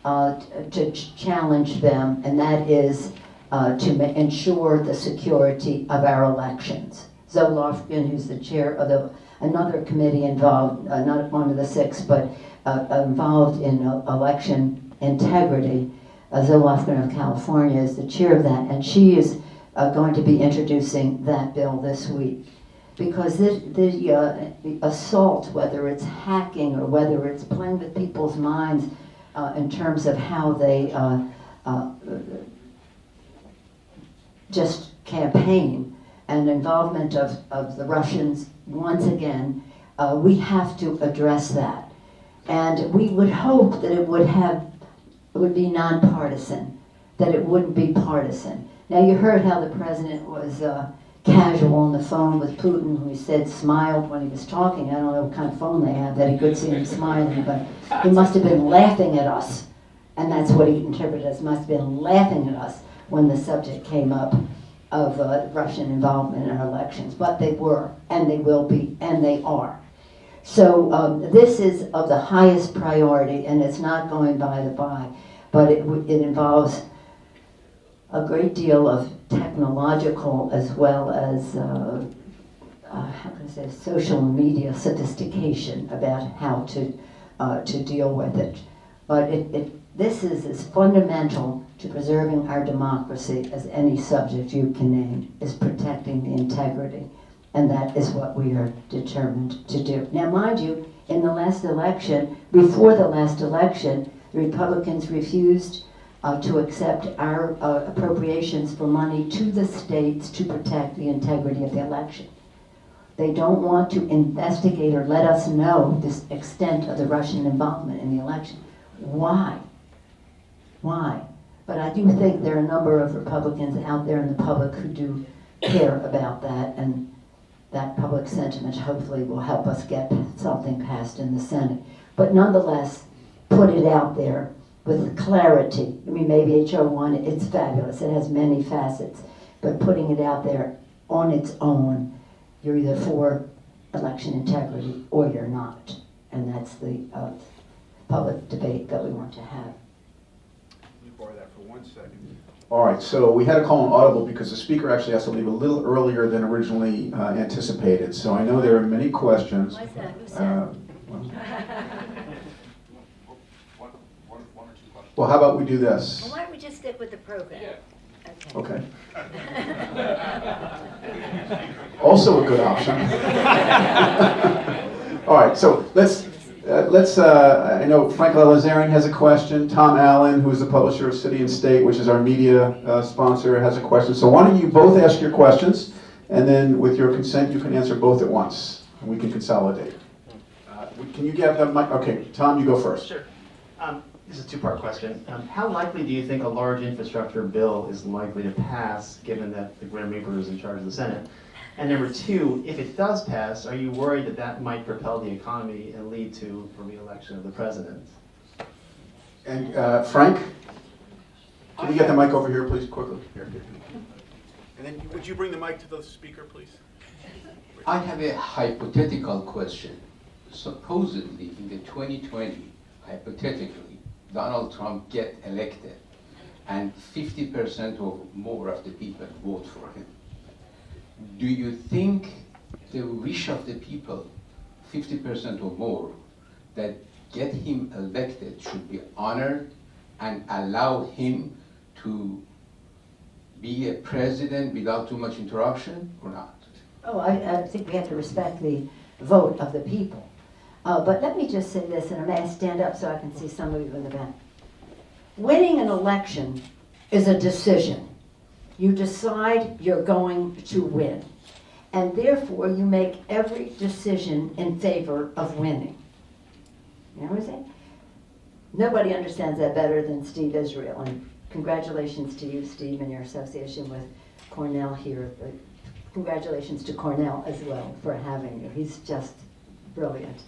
to challenge them, and that is to ensure the security of our elections. Zoe Lofgren, who's the chair of another committee involved, not one of the six, but involved in election integrity, Zoe Lofgren of California is the chair of that, and she is going to be introducing that bill this week. Because the assault, whether it's hacking or whether it's playing with people's minds in terms of how they just campaign, and involvement of the Russians, once again, we have to address that. And we would hope that it would be nonpartisan, that it wouldn't be partisan. Now you heard how the president was casual on the phone with Putin, who he said smiled when he was talking. I don't know what kind of phone they have that he could see him smiling, but he must have been laughing at us. And that's what he interpreted as must have been laughing at us when the subject came up of Russian involvement in our elections. But they were, and they will be, and they are. So this is of the highest priority, and it's not going by the by, but it involves a great deal of technological as well as how can I say, social media sophistication about how to deal with it. But this is as fundamental to preserving our democracy as any subject you can name, is protecting the integrity And that is what we are determined to do. Now, mind you, in the last election, before the last election, the Republicans refused to accept our appropriations for money to the states to protect the integrity of the election. They don't want to investigate or let us know this extent of the Russian involvement in the election. Why? Why? But I do think there are a number of Republicans out there in the public who do care about that, and that public sentiment hopefully will help us get something passed in the Senate. But nonetheless, put it out there with clarity. I mean, maybe H.R. 1, it's fabulous. It has many facets. But putting it out there on its own, you're either for election integrity or you're not. And that's the public debate that we want to have. Let me borrow that for 1 second. All right, so we had a call on audible because the speaker actually has to leave a little earlier than originally anticipated. So I know there are many questions. What's that? Who said? Well, how about we do this? Well, why don't we just stick with the program? Okay. Also a good option. All right, so let's I know Frank Lalazarian has a question. Tom Allen, who is the publisher of City and State, which is our media sponsor, has a question. So why don't you both ask your questions, and then with your consent, you can answer both at once, and we can consolidate. Can you get the mic? Okay, Tom, you go first. Sure. This is a two-part question. How likely do you think a large infrastructure bill is likely to pass, given that the Grim Reaper is in charge of the Senate? And number two, if it does pass, are you worried that that might propel the economy and lead to a re-election of the president? And Frank, can you get the mic over here, please, quickly? Here. And then would you bring the mic to the speaker, please? I have a hypothetical question. Supposedly, in the 2020, hypothetically, Donald Trump get elected, and 50% or more of the people vote for him. Do you think the wish of the people, 50% or more, that get him elected should be honored and allow him to be a president without too much interruption, or not? Oh, I think we have to respect the vote of the people. But let me just say this, and I may stand up so I can see some of you in the back. Winning an election is a decision. You decide you're going to win. And therefore, you make every decision in favor of winning. You know what I'm saying? Nobody understands that better than Steve Israel. And congratulations to you, Steve, and your association with Cornell here. Congratulations to Cornell as well for having you. He's just brilliant.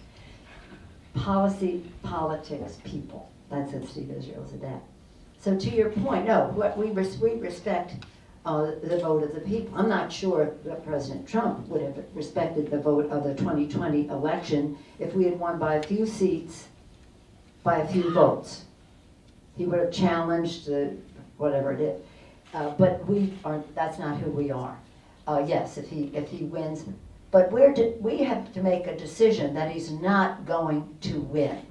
Policy, politics, people. That's what Steve Israel's about. So to your point, no, we respect the vote of the people. I'm not sure that President Trump would have respected the vote of the 2020 election if we had won by a few seats, by a few votes. He would have challenged whatever it is. But that's not who we are. Yes, if he wins. But we have to make a decision that he's not going to win.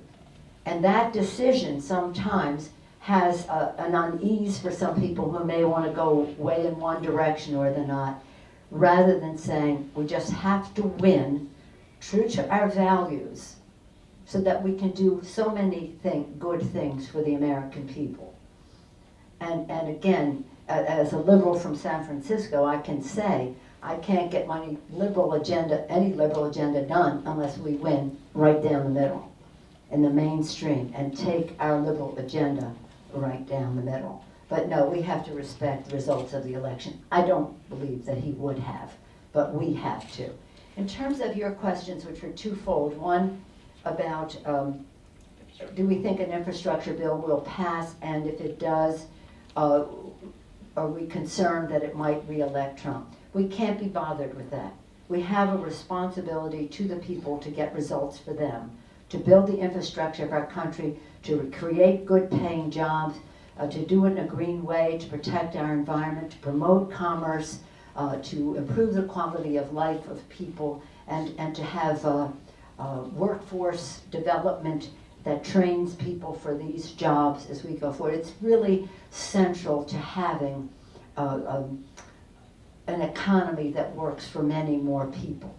And that decision sometimes has an unease for some people who may want to go way in one direction or the not, rather than saying we just have to win true to our values so that we can do so many good things for the American people. And again, as a liberal from San Francisco, I can say I can't get any liberal agenda done unless we win right down the middle, in the mainstream, and take our liberal agenda right down the middle. But no, we have to respect the results of the election. I don't believe that he would have, but we have to. In terms of your questions, which are twofold, one about do we think an infrastructure bill will pass, and if it does, are we concerned that it might re-elect Trump? We can't be bothered with that. We have a responsibility to the people to get results for them, to build the infrastructure of our country, to create good paying jobs, to do it in a green way, to protect our environment, to promote commerce, to improve the quality of life of people, and to have workforce development that trains people for these jobs as we go forward. It's really central to having an economy that works for many more people.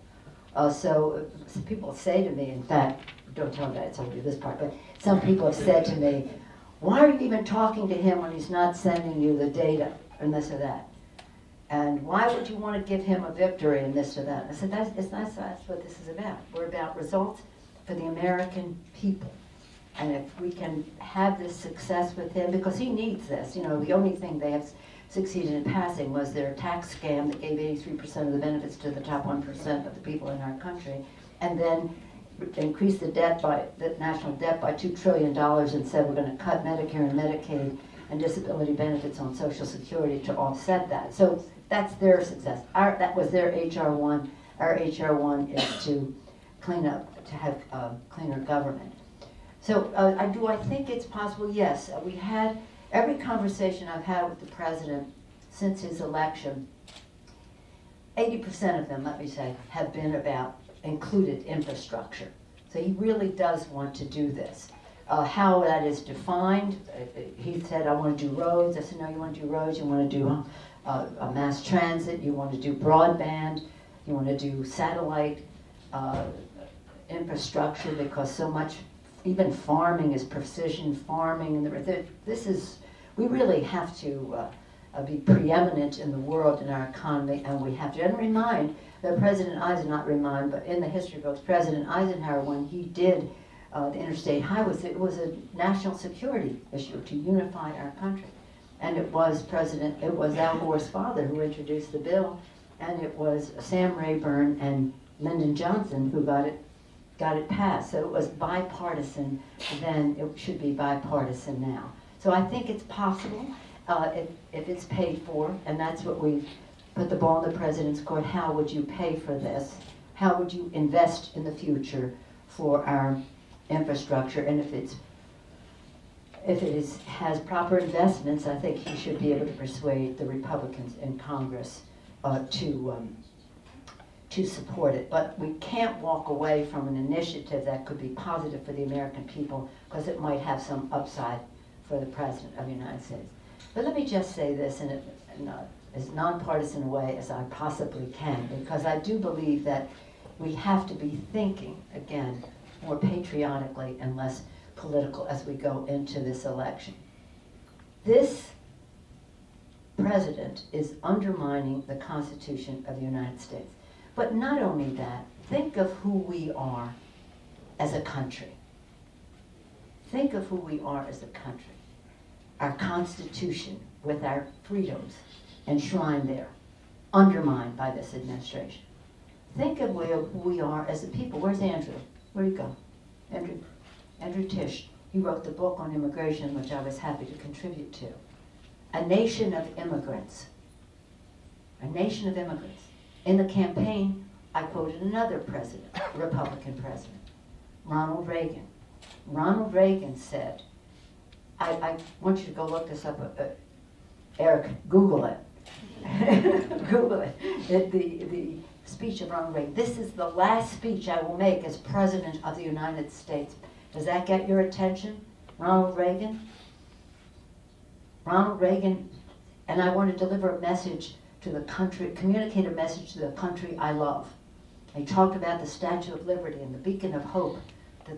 So people say to me, in fact, don't tell me that I told you this part, but some people have said to me, why are you even talking to him when he's not sending you the data and this or that? And why would you want to give him a victory and this or that? I said, that's what this is about. We're about results for the American people. And if we can have this success with him, because he needs this, you know, the only thing they have succeeded in passing was their tax scam that gave 83% of the benefits to the top 1% of the people in our country, and then increased the national debt by $2 trillion and said we're going to cut Medicare and Medicaid and disability benefits on Social Security to offset that. So that's their success. That was their HR 1. Our HR 1 is to clean up, to have cleaner government. So do I think it's possible? Yes. We had every conversation I've had with the president since his election, 80% of them, let me say, have been about included infrastructure. So he really does want to do this. How that is defined, he said, I want to do roads. I said, no, you want to do roads, you want to do mass transit, you want to do broadband, you want to do satellite infrastructure, because so much, even farming is precision farming. And we really have to be preeminent in the world in our economy, and we have to. And remind that President Eisenhower, not remind, but in the history books, President Eisenhower, when he did the interstate highways, it was a national security issue to unify our country. And it was Al Gore's father who introduced the bill, and it was Sam Rayburn and Lyndon Johnson who got it passed. So it was bipartisan then, it should be bipartisan now. So I think it's possible if it's paid for, and that's what we put the ball in the president's court. How would you pay for this? How would you invest in the future for our infrastructure? And if it has proper investments, I think he should be able to persuade the Republicans in Congress to support it. But we can't walk away from an initiative that could be positive for the American people, because it might have some upside for the President of the United States. But let me just say this in as nonpartisan a way as I possibly can, because I do believe that we have to be thinking, again, more patriotically and less political as we go into this election. This president is undermining the Constitution of the United States. But not only that, think of who we are as a country. Think of who we are as a country. Our Constitution, with our freedoms enshrined there, undermined by this administration. Think of who we are as a people. Where's Andrew? Where'd he go? Andrew Tisch. He wrote the book on immigration, which I was happy to contribute to. A nation of immigrants. A nation of immigrants. In the campaign, I quoted another president, Republican president, Ronald Reagan. Ronald Reagan said, I want you to go look this up, Eric, Google it. Google it. The speech of Ronald Reagan. This is the last speech I will make as President of the United States. Does that get your attention? Ronald Reagan? Ronald Reagan, and I want to deliver a message to the country, communicate a message to the country I love. He talked about the Statue of Liberty and the beacon of hope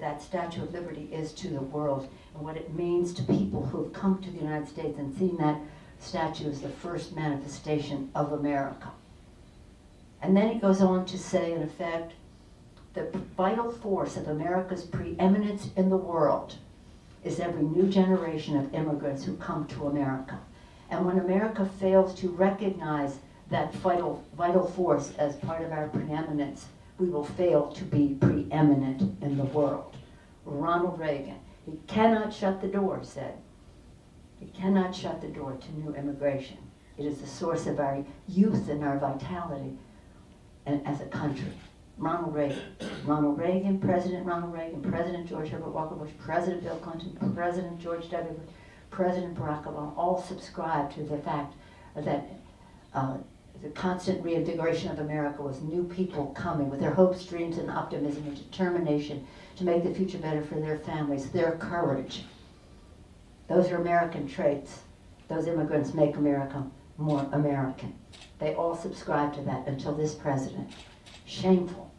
that Statue of Liberty is to the world, and what it means to people who have come to the United States and seen that statue as the first manifestation of America. And then he goes on to say, in effect, the vital force of America's preeminence in the world is every new generation of immigrants who come to America. And when America fails to recognize that vital force as part of our preeminence, we will fail to be preeminent in the world. Ronald Reagan. He cannot shut the door, said. He cannot shut the door to new immigration. It is the source of our youth and our vitality and as a country. Ronald Reagan, President Ronald Reagan, President George Herbert Walker Bush, President Bill Clinton, President George W. Bush, President Barack Obama, all subscribed to the fact that the constant reinvigoration of America was new people coming with their hopes, dreams, and optimism and determination to make the future better for their families, their courage. Those are American traits. Those immigrants make America more American. They all subscribe to that until this president. Shameful,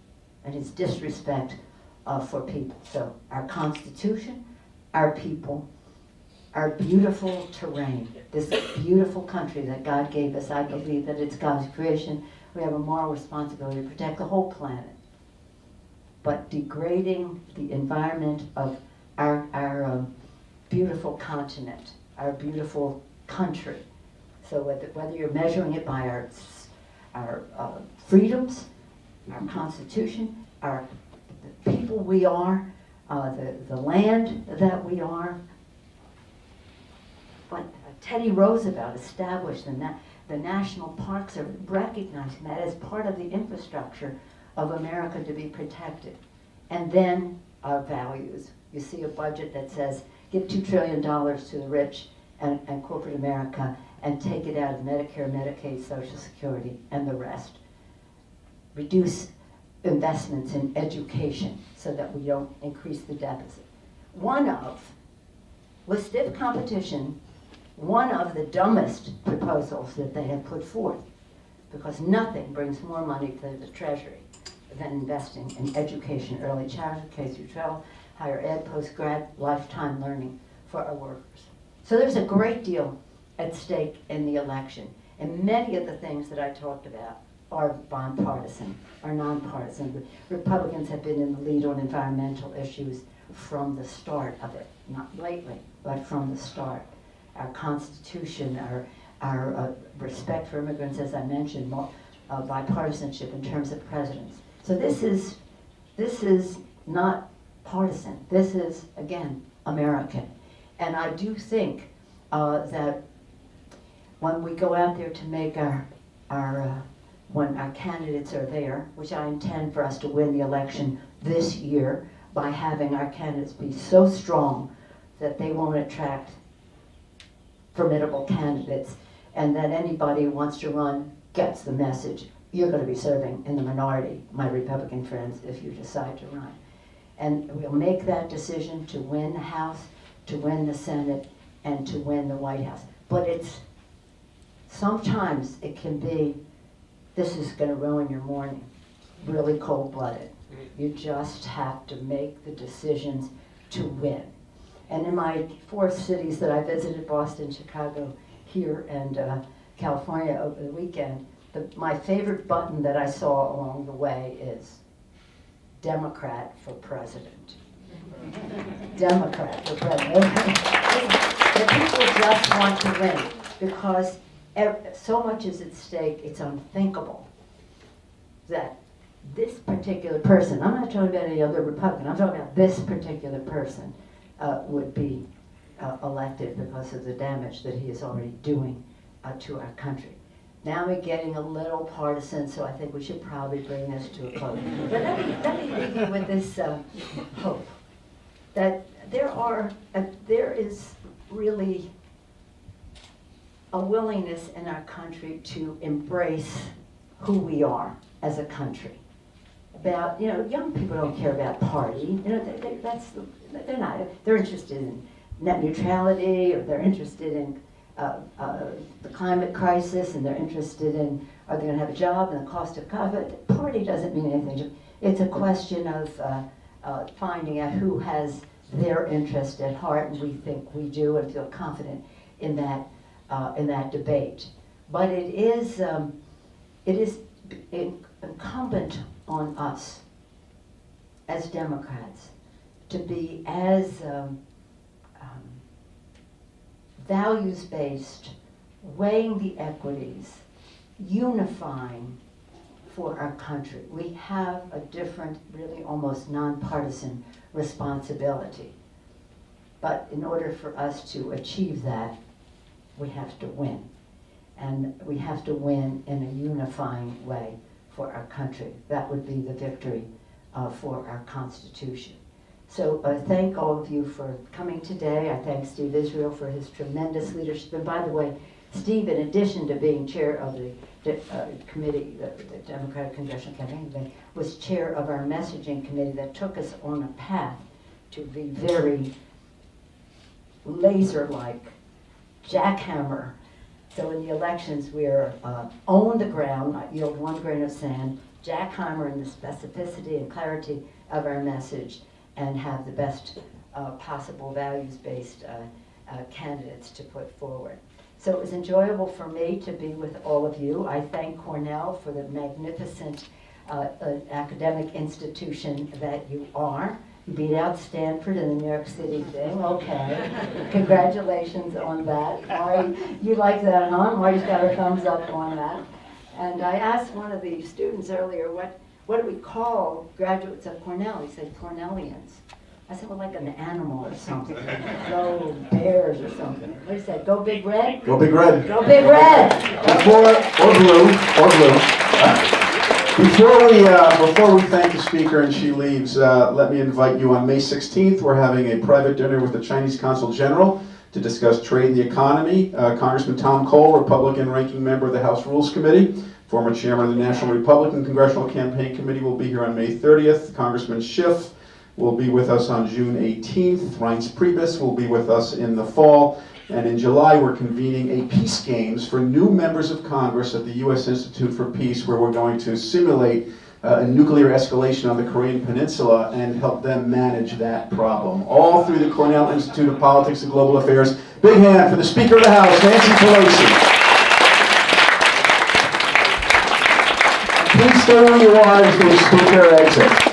and his disrespect for people. So our Constitution, our people, our beautiful terrain, this beautiful country that God gave us, I believe that it's God's creation. We have a moral responsibility to protect the whole planet. But degrading the environment of our beautiful continent, our beautiful country. So whether you're measuring it by our freedoms, our Constitution, the people we are, the land that we are. But Teddy Roosevelt established the national parks are recognizing that as part of the infrastructure of America to be protected. And then our values. You see a budget that says give $2 trillion to the rich and corporate America and take it out of Medicare, Medicaid, Social Security, and the rest. Reduce investments in education so that we don't increase the deficit. With stiff competition, one of the dumbest proposals that they have put forth, because nothing brings more money to the Treasury than investing in education, early childhood, K through 12, higher ed, post-grad, lifetime learning for our workers. So there's a great deal at stake in the election. And many of the things that I talked about are bipartisan, are nonpartisan. The Republicans have been in the lead on environmental issues from the start of it, not lately, but from the start. Our Constitution, our respect for immigrants, as I mentioned, bipartisanship in terms of presidents. So this is not partisan. This is, again, American. And I do think that when we go out there to make when our candidates are there, which I intend for us to win the election this year by having our candidates be so strong that they won't attract formidable candidates, and that anybody who wants to run gets the message. You're going to be serving in the minority, my Republican friends, if you decide to run. And we'll make that decision to win the House, to win the Senate, and to win the White House. But sometimes it can be, this is going to ruin your morning, really cold-blooded. You just have to make the decisions to win. And in my 4 cities that I visited, Boston, Chicago, here, and California over the weekend, my favorite button that I saw along the way is Democrat for President. Democrat for President. The people just want to win because so much is at stake, it's unthinkable that this particular person, I'm not talking about any other Republican, I'm talking about this particular person would be elected because of the damage that he is already doing to our country. Now we're getting a little partisan, so I think we should probably bring this to a close. But let me leave you with this hope that there is really a willingness in our country to embrace who we are as a country. About, young people don't care about party. They're interested in net neutrality, or they're interested in the climate crisis, and they're interested in, are they going to have a job and the cost of COVID. Party doesn't mean anything. It's a question of finding out who has their interest at heart, and we think we do and feel confident in that debate. But it is incumbent on us as Democrats to be as values-based, weighing the equities, unifying for our country. We have a different, really almost nonpartisan responsibility. But in order for us to achieve that, we have to win. And we have to win in a unifying way for our country. That would be the victory for our Constitution. So I thank all of you for coming today. I thank Steve Israel for his tremendous leadership. And by the way, Steve, in addition to being chair of the committee, the Democratic Congressional Campaign Committee, was chair of our messaging committee that took us on a path to be very laser-like, jackhammer So in the elections, we're own the ground, not yield one grain of sand, jackhammer in the specificity and clarity of our message, and have the best possible values-based candidates to put forward. So it was enjoyable for me to be with all of you. I thank Cornell for the magnificent academic institution that you are. You beat out Stanford in the New York City thing, okay. Congratulations on that. Mari, you like that, huh? Mari's got her thumbs up on that. And I asked one of the students earlier, what do we call graduates of Cornell? He said, Cornellians. I said, well, like an animal or something. Go Bears or something. What did he say? Go Big Red? Go Big Red. Go Big Red! Or blue. Before we thank the speaker and she leaves, let me invite you on May 16th. We're having a private dinner with the Chinese Consul General to discuss trade and the economy. Congressman Tom Cole, Republican ranking member of the House Rules Committee, former chairman of the National Republican Congressional Campaign Committee, will be here on May 30th. Congressman Schiff will be with us on June 18th. Reince Priebus will be with us in the fall. And in July, we're convening a Peace Games for new members of Congress at the U.S. Institute for Peace, where we're going to simulate a nuclear escalation on the Korean Peninsula and help them manage that problem. All through the Cornell Institute of Politics and Global Affairs. Big hand for the Speaker of the House, Nancy Pelosi. Please stay where you are as the speaker exits.